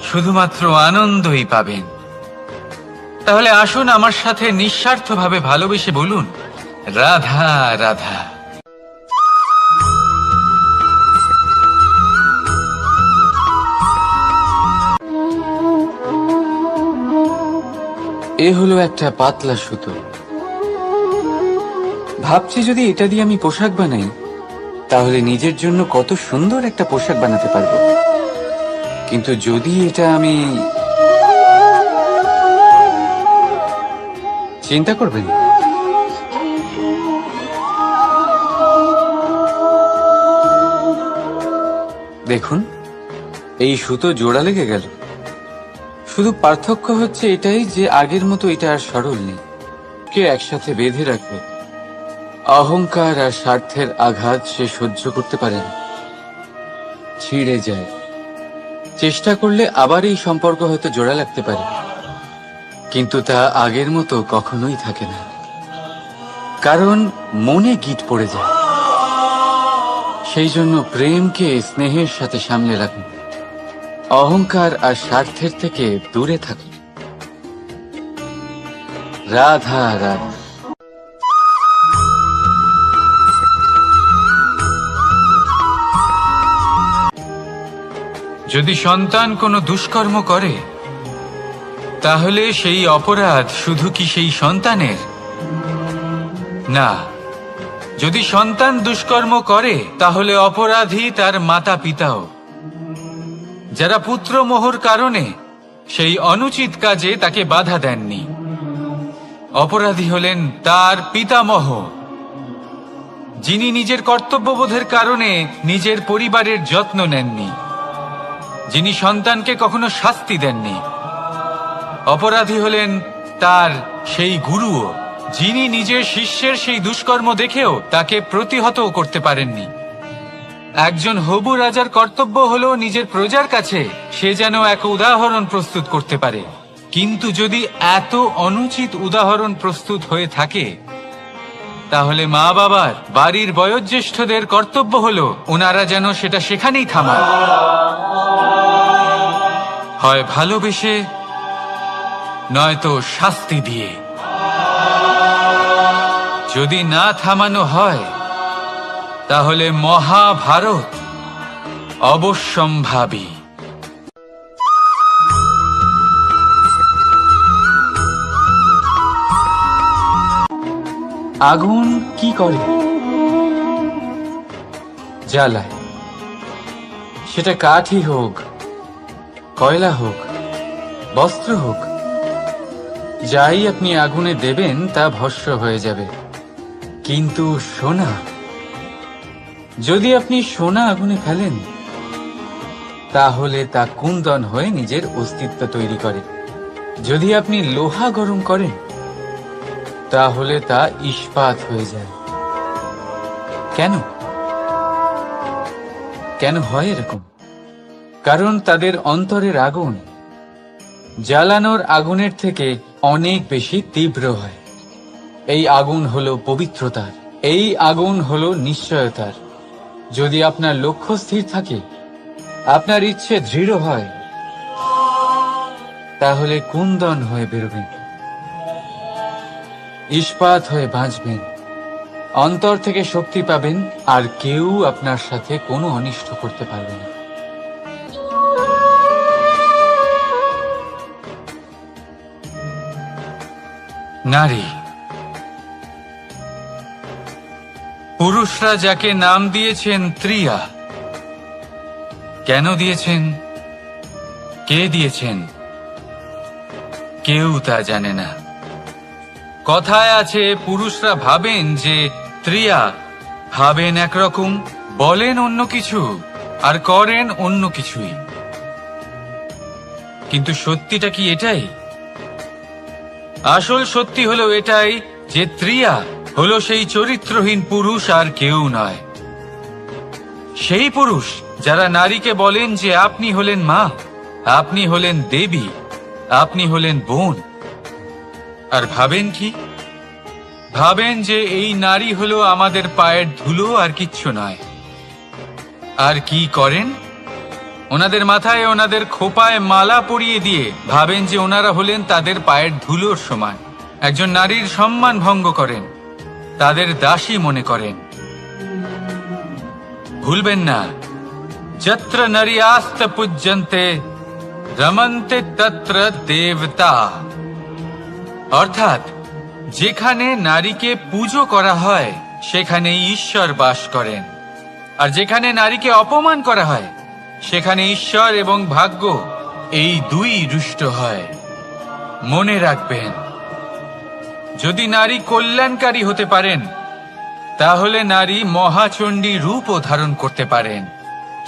শুধুমাত্র আনন্দই পাবেন। তাহলে আসুন আমার সাথে নিঃস্বার্থভাবে ভালোবেসে বলুন, রাধা রাধা। এ হলো একটা পাতলা সুতো। ভাবছি যদি এটা দিয়ে আমি পোশাক বানাই, তাহলে নিজের জন্য কত সুন্দর একটা পোশাক বানাতে পারবো। কিন্তু যদি এটা আমি, চিন্তা করবেন, দেখুন এই সুতো জোড়া লেগে গেল। শুধু পার্থক্য হচ্ছে এটাই যে আগের মতো এটা আর সরল নেই, কে একসাথে বেঁধে রাখবে। অহংকার আর স্বার্থের আঘাত সে সহ্য করতে পারে না, ছিঁড়ে যায়। চেষ্টা করলে আবার এই সম্পর্ক হয়তো জোড়া লাগতে পারে, কিন্তু তা আগের মতো কখনোই থাকে না, কারণ মনে গিট পড়ে যায়। সেই জন্য প্রেমকে স্নেহের সাথে সামলে রাখুন, অহংকার আর স্বার্থের থেকে দূরে থাকুন। রাধা রাধা। যদি সন্তান কোনো দুষ্কর্ম করে, তাহলে সেই অপরাধ শুধু কি সেই সন্তানের? না, যদি সন্তান দুষ্কর্ম করে তাহলে অপরাধী তার মাতা পিতাও, যারা পুত্রমোহর কারণে সেই অনুচিত কাজে তাকে বাধা দেননি। অপরাধী হলেন তার পিতামহ, যিনি নিজের কর্তব্যবোধের কারণে নিজের পরিবারের যত্ন নেননি, যিনি সন্তানকে কখনো শাস্তি দেননি। অপরাধী হলেন তার সেই গুরুও, যিনি নিজের শিষ্যের সেই দুষ্কর্ম দেখেও তাকে প্রতিহত করতে পারেননি। একজন হবু রাজার কর্তব্য হলো নিজের প্রজার কাছে সে যেন এক উদাহরণ প্রস্তুত করতে পারে, কিন্তু যদি এত অনুচিত উদাহরণ প্রস্তুত হয়ে থাকে, তাহলে মা বাবার, বাড়ির বয়োজ্যেষ্ঠদের কর্তব্য হলো ওনারা যেন সেটা সেখানেই থামান, হয় ভালোবেসে নয়তো শাস্তি দিয়ে। যদি না থামানো হয় তাহলে মহাভারত অবশ্যম্ভাবী। আগুন কি করে? জ্বালায়। সেটা কাঠই হোক, কয়লা হোক, বস্ত্র হোক, যাই আপনি আগুনে দেবেন তা ভস্ম হয়ে যাবে। কিন্তু সোনা, যদি আপনি সোনা আগুনে ফেলেন তাহলে তা কুন্দন হয়ে নিজের অস্তিত্ব তৈরি করে। যদি আপনি লোহা গরম করেন তাহলে তা ইস্পাত হয়ে যায়। কেন? কেন হয় এরকম? কারণ তাদের অন্তরের আগুন জ্বালানোর আগুনের থেকে অনেক বেশি তীব্র হয়। এই আগুন হলো পবিত্রতার, এই আগুন হলো নিশ্চয়তার। যদি আপনার লক্ষ্য স্থির থাকে, আপনার ইচ্ছে দৃঢ় হয়, তাহলে কুন্দন হয়ে বেরোবেন, ইস্পাত হয়ে বাঁচবেন, অন্তর থেকে শক্তি পাবেন, আর কেউ আপনার সাথে কোনো অনিষ্ট করতে পারবে না। নারী, পুরুষরা যাকে নাম দিয়েছেন ত্রিয়া, কেন দিয়েছেন, কে দিয়েছেন, কেউ তা জানে না। কথায় আছে পুরুষরা ভাবেন যে ত্রিয়া, ভাবেন একরকম, বলেন অন্য কিছু, আর করেন অন্য কিছুই। কিন্তু সত্যিটা কি এটাই? আসল সত্যি হলো এটাই যে ত্রিয়া হলো সেই চরিত্রহীন পুরুষ আর কেউ নয়। সেই পুরুষ যারা নারীকে বলেন যে আপনি হলেন মা, আপনি হলেন দেবী, আপনি হলেন বোন, আর ভাবেন কি? ভাবেন যে এই নারী হলো আমাদের পায়ের ধুলো আর কিচ্ছু নয়। আর কি করেন? ওনাদের মাথায়, ওনাদের খোপায় মালা পরিয়ে দিয়ে ভাবেন যে ওনারা হলেন তাদের পায়ের ধুলোর সমান। একজন নারীর সম্মান ভঙ্গ করেন, তাদের দাসী মনে করেন। ভুলবেন না, যত্র নারী আস্ত পূজ্যন্তে রমন্তে তত্র দেবতা। অর্থাৎ যেখানে নারীকে পুজো করা হয় সেখানে ঈশ্বর বাস করেন, আর যেখানে নারীকে অপমান করা হয় সেখানে ঈশ্বর এবং ভাগ্য এই দুই রুষ্ট হয়। মনে রাখবেন, যদি নারী কল্যাণকারী হতে পারেন তাহলে নারী মহাচণ্ডী রূপও ধারণ করতে পারেন।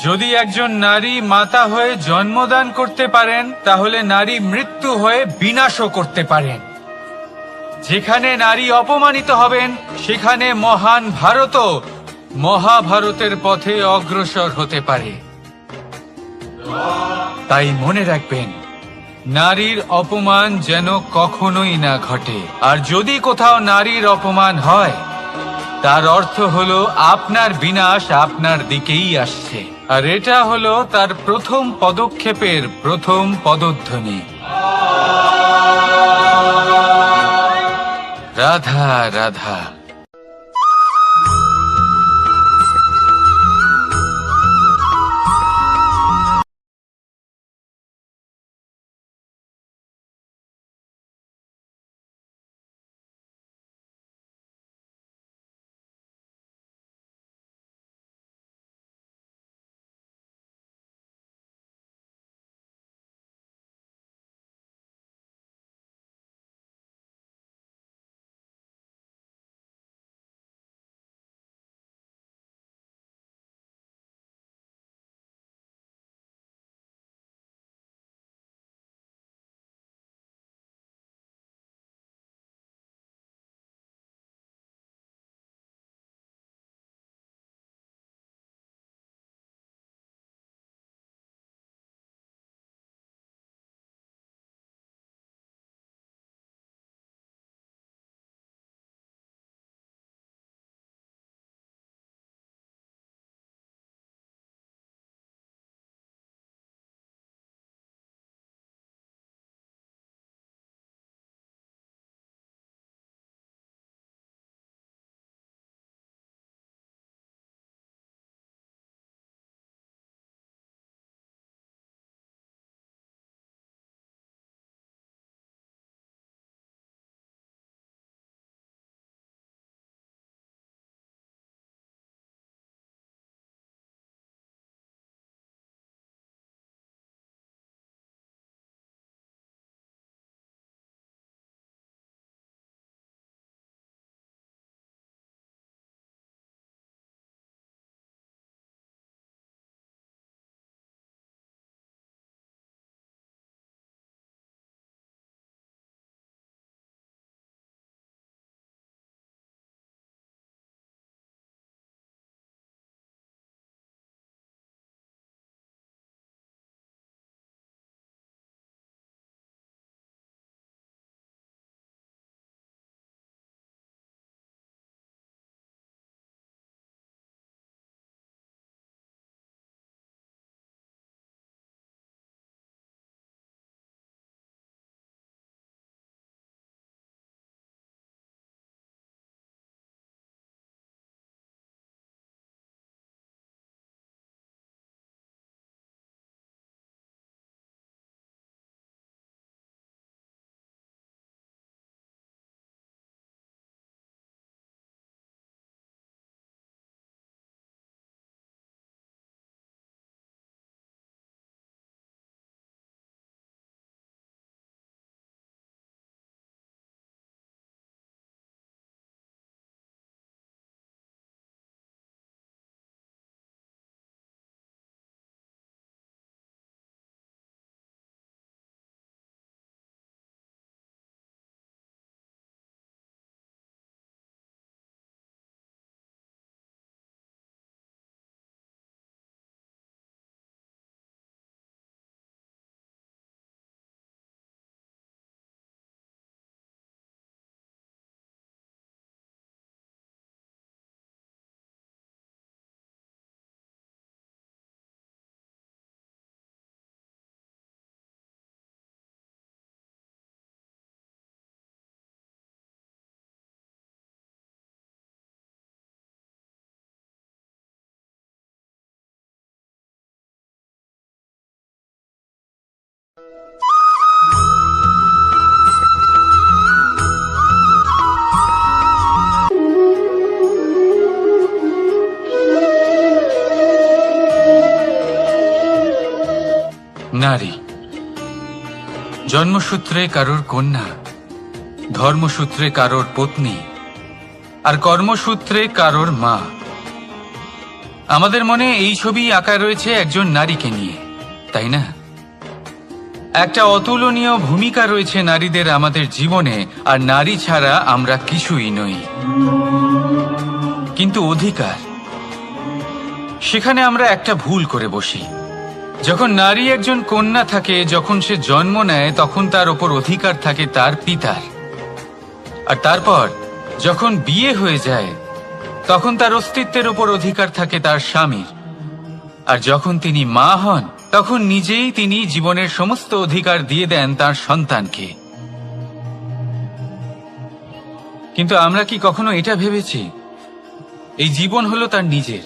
যদি একজন নারী মাতা হয়ে জন্মদান করতে পারেন তাহলে নারী মৃত্যু হয়ে বিনাশও করতে পারেন। যেখানে নারী অপমানিত হবেন সেখানে মহান ভারতও মহাভারতের পথে অগ্রসর হতে পারে। তাই মনে রাখবেন, নারীর অপমান যেন কখনোই না ঘটে। আর যদি কোথাও নারীর অপমান হয় তার অর্থ হলো আপনার বিনাশ আপনার দিকেই আসছে। আর এটা হলো তার প্রথম পদক্ষেপের প্রথম পদধ্বনি। রাধা রাধা। নারী জন্মসূত্রে কারোর কন্যা, ধর্মসূত্রে কারোর পত্নী, আর কর্মসূত্রে কারোর মা। আমাদের মনে এই ছবি আঁকা রয়েছে একজন নারীকে নিয়ে, তাই না? একটা অতুলনীয় ভূমিকা রয়েছে নারীদের আমাদের জীবনে, আর নারী ছাড়া আমরা কিছুই নই। কিন্তু অধিকার, সেখানে আমরা একটা ভুল করে বসি। যখন নারী একজন কন্যা থাকে, যখন সে জন্ম নেয়, তখন তার ওপর অধিকার থাকে তার পিতার। আর তারপর যখন বিয়ে হয়ে যায়, তখন তার অস্তিত্বের ওপর অধিকার থাকে তার স্বামীর। আর যখন তিনি মা হন তখন নিজেই তিনি জীবনের সমস্ত অধিকার দিয়ে দেন তার সন্তানকে। কিন্তু আমরা কি কখনো এটা ভেবেছি এই জীবন হলো তার নিজের?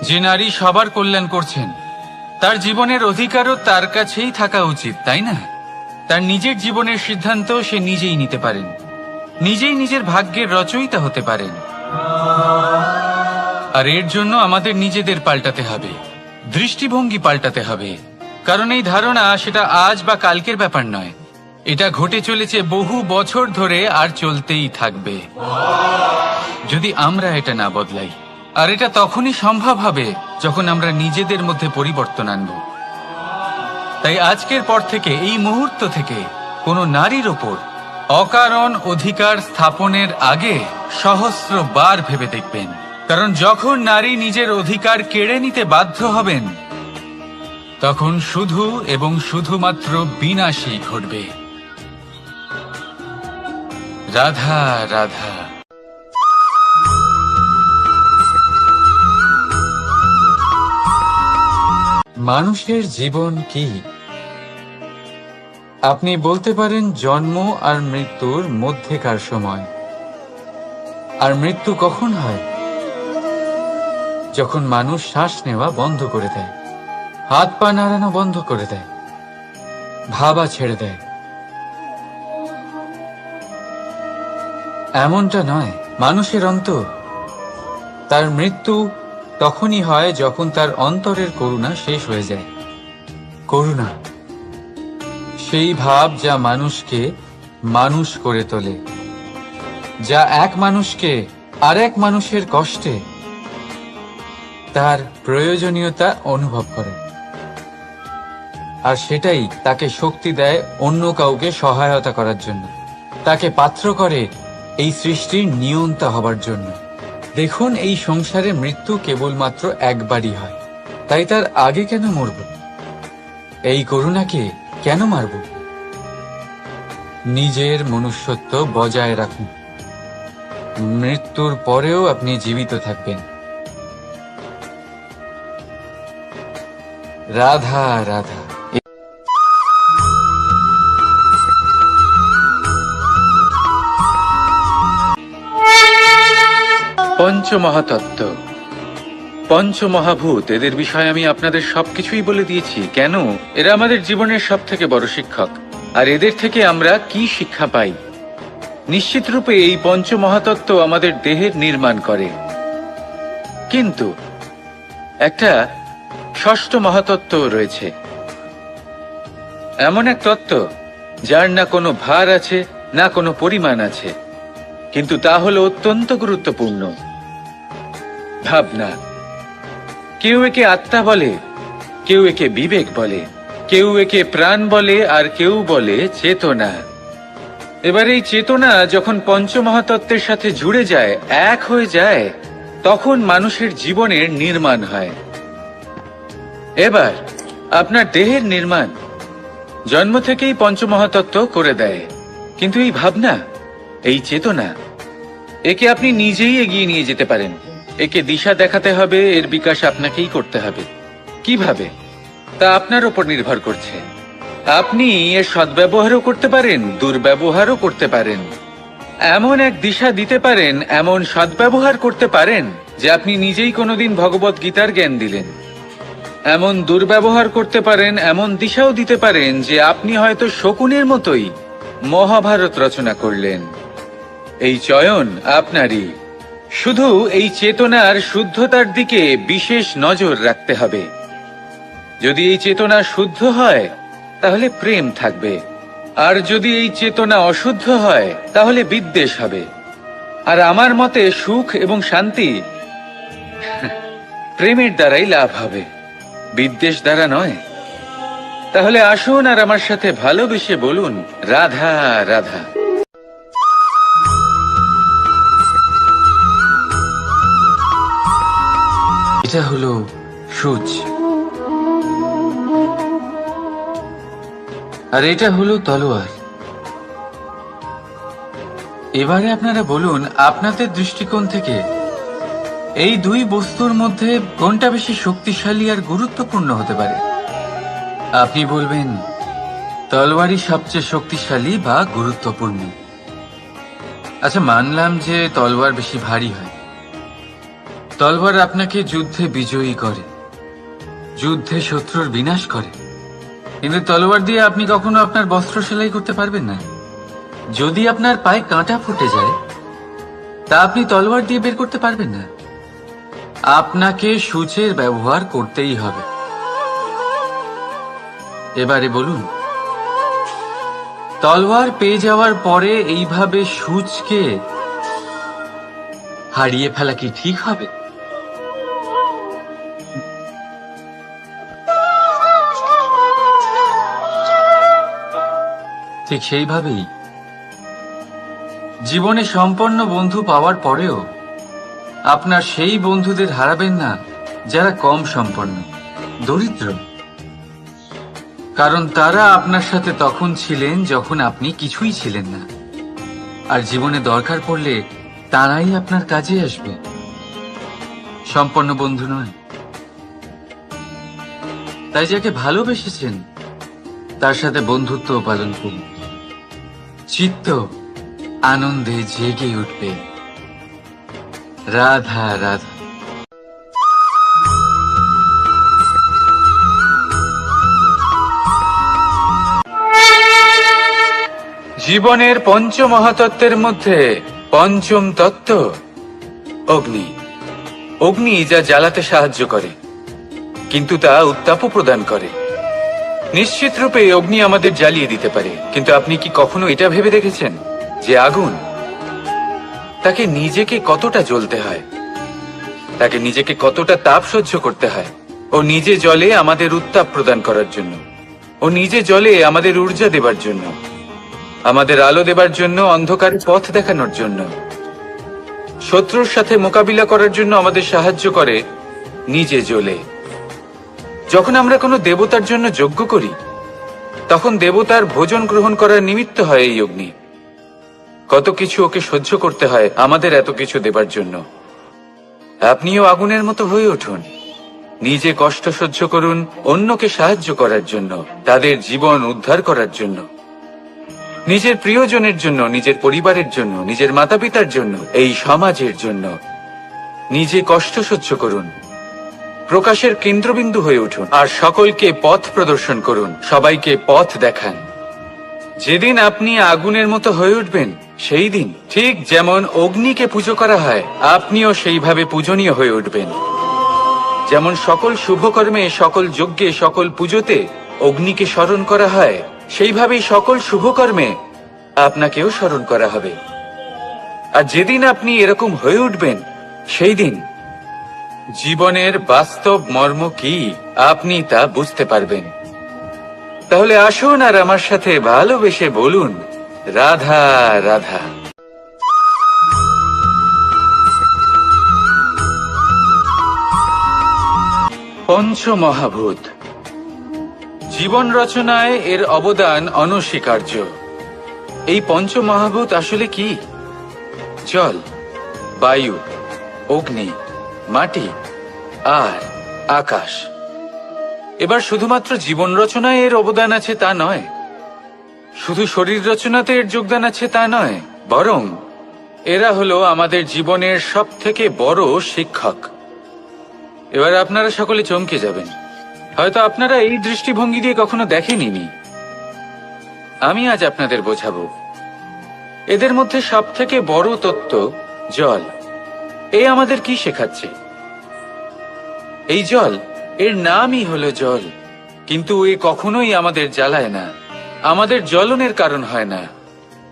যে নারী সবার কল্যাণ করছেন তার জীবনের অধিকারও তার কাছেই থাকা উচিত, তাই না? তার নিজের জীবনের সিদ্ধান্ত সে নিজেই নিতে পারেন, নিজেই নিজের ভাগ্যের রচয়িতা হতে পারেন। আর এর জন্য আমাদের নিজেদের পাল্টাতে হবে, দৃষ্টিভঙ্গি পাল্টাতে হবে। কারণ এই ধারণা সেটা আজ বা কালকের ব্যাপার নয়, এটা ঘটে চলেছে বহু বছর ধরে আর চলতেই থাকবে যদি আমরা এটা না বদলাই। আর এটা তখনই সম্ভব হবে যখন আমরা নিজেদের মধ্যে পরিবর্তন আনব। তাই আজকের পর থেকে, এই মুহূর্ত থেকে কোনো নারীর ওপর অকারণ অধিকার স্থাপনের আগে সহস্রবার ভেবে দেখবেন। কারণ যখন নারী নিজের অধিকার কেড়ে নিতে বাধ্য হবেন তখন শুধু এবং শুধুমাত্র বিনাশই ঘটবে। রাধা রাধা। মানুষের জীবন কি? আপনি বলতে পারেন জন্ম আর মৃত্যুর মধ্যেকার সময়। আর মৃত্যু কখন হয়? যখন মানুষ শ্বাস নেওয়া বন্ধ করে দেয়, হাত পা নাড়ানো বন্ধ করে দেয়, ভাবা ছেড়ে দেয়। এমনটা নয়, মানুষের অন্তর। তার মৃত্যু তখনই হয় যখন তার অন্তরের করুণা শেষ হয়ে যায়। করুণা সেই ভাব যা মানুষকে মানুষ করে তোলে, যা এক মানুষকে আরেক মানুষের কষ্টে তার প্রয়োজনীয়তা অনুভব করে। আর সেটাই তাকে শক্তি দেয় অন্য কাউকে সহায়তা করার জন্য, তাকে পাত্র করে এই সৃষ্টির নিয়ন্তা হবার জন্য। দেখুন, এই সংসারে মৃত্যু কেবলমাত্র একবারই হয়, তাই তার আগে কেন মরব? এই করুণাকে কেন মারব? নিজের মনুষ্যত্ব বজায় রাখুন। মৃত্যুর পরেও আপনি জীবিত থাকবেন। রাধা রাধা। পঞ্চমহাতত্ত্ব, পঞ্চমহাভূত, এদের বিষয়ে আমি আপনাদের সবকিছুই বলে দিয়েছি। কেন? এরা আমাদের জীবনের সব থেকে বড় শিক্ষক। আর এদের থেকে আমরা কি শিক্ষা পাই? নিশ্চিত রূপে এই পঞ্চমহাতত্ত্ব আমাদের দেহের নির্মাণ করে, কিন্তু একটা ষষ্ঠ মহাতত্ত্ব রয়েছে, এমন এক তত্ত্ব যার না কোনো ভার আছে না কোনো পরিমাণ আছে, কিন্তু তা হলো অত্যন্ত গুরুত্বপূর্ণ। ভাবনা। কেউ একে আত্মা বলে, কেউ একে বিবেক বলে, কেউ একে প্রাণ বলে, আর কেউ বলে চেতনা। এবার এই চেতনা যখন পঞ্চমহাতত্ত্বের সাথে জুড়ে যায়, এক হয়ে যায়, তখন মানুষের জীবনের নির্মাণ হয়। এবার আপনার দেহের নির্মাণ জন্ম থেকেই পঞ্চমহাতত্ত্ব করে দেয়, কিন্তু এই ভাবনা, এই চেতনা, একে আপনি নিজেই এগিয়ে নিয়ে যেতে পারেন। একে দিশা দেখাতে হবে, এর বিকাশ আপনাকেই করতে হবে। কিভাবে? তা আপনার উপর নির্ভর করছে। আপনি এর সদ্ব্যবহারও করতে পারেন, দুর্ব্যবহারও করতে পারেন। এমন এক দিশা দিতে পারেন, এমন সদ্ব্যবহার করতে পারেন যে আপনি নিজেই কোনোদিন ভগবত গীতার জ্ঞান দিলেন। এমন দুর্ব্যবহার করতে পারেন, এমন দিশাও দিতে পারেন যে আপনি হয়তো শকুনের মতোই মহাভারত রচনা করলেন। এই চয়ন আপনারই। শুধু এই চেতনার শুদ্ধতার দিকে বিশেষ নজর রাখতে হবে। যদি এই চেতনা শুদ্ধ হয় তাহলে প্রেম থাকবে, আর যদি এই চেতনা অশুদ্ধ হয় তাহলে বিদ্বেষ হবে। আর আমার মতে সুখ এবং শান্তি প্রেমের দ্বারাই লাভ হবে, বিদ্বেষ দ্বারা নয়। তাহলে আসুন আর আমার সাথে ভালোবেসে বলুন, রাধা রাধা। এটা হলো সূচ, আর এটা হলো তলোয়ার। এবারে আপনারা বলুন, আপনাদের দৃষ্টিকোণ থেকে এই দুই বস্তুর মধ্যে কোনটা বেশি শক্তিশালী আর গুরুত্বপূর্ণ হতে পারে? আপনি বলবেন তলোয়ারই সবচেয়ে শক্তিশালী বা গুরুত্বপূর্ণ। আচ্ছা, মানলাম যে তলোয়ার বেশি ভারী হয়। তলোয়ার আপনাকে যুদ্ধে বিজয়ী করে, যুদ্ধে শত্রুর বিনাশ করে, কিন্তু তলোয়ার দিয়ে আপনি কখনো আপনার বস্ত্র সেলাই করতে পারবেন না। যদি আপনার পায়ে কাঁটা ফুটে যায়, তা আপনি তলোয়ার দিয়ে বের করতে পারবেন না। আপনাকে সূচের ব্যবহার করতেই হবে। এবারে বলুন, তলোয়ার পেয়ে যাওয়ার পরে এইভাবে সূচকে হারিয়ে ফেলা কি ঠিক হবে? ঠিক সেইভাবেই জীবনে সম্পন্ন বন্ধু পাওয়ার পরেও আপনার সেই বন্ধুদের হারাবেন না যারা কম সম্পন্ন, দরিদ্র। কারণ তারা আপনার সাথে তখন ছিলেন যখন আপনি কিছুই ছিলেন না, আর জীবনে দরকার পড়লে তারাই আপনার কাজে আসবে, সম্পন্ন বন্ধু নয়। তাই যাকে ভালোবেসেছেন তার সাথে বন্ধুত্ব পালন করুন। চিত্ত আনন্দে জেগে উঠবে। রাধা রাধা। জীবনের পঞ্চ মহাতত্ত্বের মধ্যে পঞ্চম তত্ত্ব অগ্নি। অগ্নি যা জ্বালাতে সাহায্য করে, কিন্তু তা উত্তাপও প্রদান করে। নিশ্চিত রূপে অগ্নি আমাদের জ্বালিয়ে দিতে পারে, কিন্তু আপনি কি কখনো এটা ভেবে দেখেছেন যে আগুন, তাকে নিজেকে কতটা জ্বলতে হয়, তাকে নিজেকে কতটা তাপ সহ্য করতে হয়? ও নিজে জ্বলে আমাদের উত্তাপ প্রদান করার জন্য, ও নিজে জ্বলে আমাদের ঊর্জা দেবার জন্য, আমাদের আলো দেবার জন্য, অন্ধকারের পথ দেখানোর জন্য, শত্রুর সাথে মোকাবিলা করার জন্য আমাদের সাহায্য করে নিজে জ্বলে। যখন আমরা কোনো দেবতার জন্য যজ্ঞ করি, তখন দেবতার ভোজন গ্রহণ করার নিমিত্ত হয় এই অগ্নি। কত কিছু ওকে সহ্য করতে হয় আমাদের এত কিছু দেবার জন্য। আপনিও আগুনের মতো হয়ে উঠুন, নিজে কষ্ট সহ্য করুন অন্যকে সাহায্য করার জন্য, তাদের জীবন উদ্ধার করার জন্য, নিজের প্রিয়জনের জন্য, নিজের পরিবারের জন্য, নিজের মাতা পিতার জন্য, এই সমাজের জন্য। নিজে কষ্ট সহ্য করুন, প্রকাশের কেন্দ্রবিন্দু হয়ে উঠুন, আর সকলকে পথ প্রদর্শন করুন, সবাইকে পথ দেখান। যেদিন আপনি আগুনের মতো হয়ে উঠবেন, সেই দিন ঠিক যেমন অগ্নিকে পুজো করা হয়, আপনিও সেইভাবে পূজনীয় হয়ে উঠবেন। যেমন সকল শুভকর্মে, সকল যজ্ঞে, সকল পুজোতে অগ্নিকে স্মরণ করা হয়, সেইভাবেই সকল শুভকর্মে আপনাকেও স্মরণ করা হবে। আর যেদিন আপনি এরকম হয়ে উঠবেন, সেই দিন জীবনের বাস্তব মর্ম কি আপনি তা বুঝতে পারবেন। তাহলে আসুন আর আমার সাথে ভালোবেসে বলুন, রাধা রাধা। পঞ্চমহাভূত। জীবন রচনায় এর অবদান অনস্বীকার্য। এই পঞ্চমহাভূত আসলে কি? জল, বায়ু, অগ্নি, মাটি আর আকাশ। এবার শুধুমাত্র জীবন রচনায় এর অবদান আছে তা নয়, শুধু শরীর রচনাতে এর যোগদান আছে তা নয়, বরং এরা হলো আমাদের জীবনের সব থেকে বড় শিক্ষক। এবার আপনারা সকলে চমকে যাবেন, হয়তো আপনারা এই দৃষ্টিভঙ্গি দিয়ে কখনো দেখেননি। আমি আজ আপনাদের বোঝাবো। এদের মধ্যে সব থেকে বড় তত্ত্ব জল। এ আমাদের কি শেখাচ্ছে? এই জল, এর নামই হলো জল, কিন্তু এ কখনোই আমাদের জ্বালায় না, আমাদের জ্বলনের কারণ হয় না।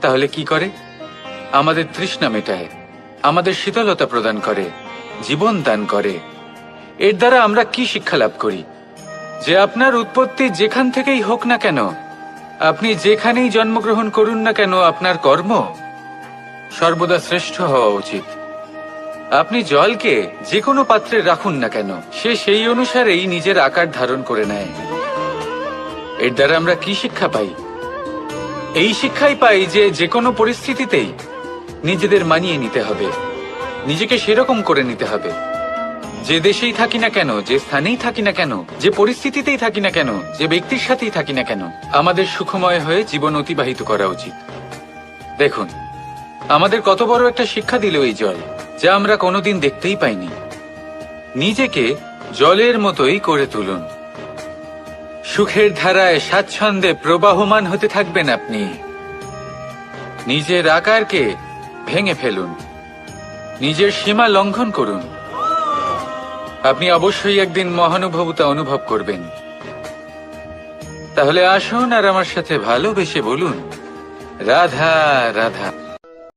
তাহলে কি করে? আমাদের তৃষ্ণা মেটায়, আমাদের শীতলতা প্রদান করে, জীবন দান করে। এর দ্বারা আমরা কি শিক্ষা লাভ করি? যে আপনার উৎপত্তি যেখান থেকেই হোক না কেন, আপনি যেখানেই জন্মগ্রহণ করুন না কেন, আপনার কর্ম সর্বদা শ্রেষ্ঠ হওয়া উচিত। আপনি জলকে যে কোনো পাত্রে রাখুন না কেন, সে সেই অনুসারেই নিজের আকার ধারণ করে নেয়। এর দ্বারা আমরা কি শিক্ষা পাই? এই শিক্ষাই পাই যে যে কোনো পরিস্থিতিতেই নিজেদের মানিয়ে নিতে হবে, নিজেকে সেরকম করে নিতে হবে। যে দেশেই থাকি না কেন, যে স্থানেই থাকি না কেন, যে পরিস্থিতিতেই থাকি না কেন, যে ব্যক্তির সাথেই থাকি না কেন, আমাদের সুখময় হয়ে জীবন অতিবাহিত করা উচিত। দেখুন, আমাদের কত বড় একটা শিক্ষা দিল এই জল, যা আমরা কোনোদিন দেখতেই পাইনি। নিজেকে জলের মতোই করে তুলুন। সুখের ধারায় স্বাচ্ছন্দ্যে প্রবাহমান হতে থাকবেন আপনি। নিজের আকারকে ভেঙে ফেলুন, নিজের সীমা লঙ্ঘন করুন। আপনি অবশ্যই একদিন মহানুভবতা অনুভব করবেন। তাহলে আসুন আর আমার সাথে ভালোবেসে বলুন, রাধা রাধা।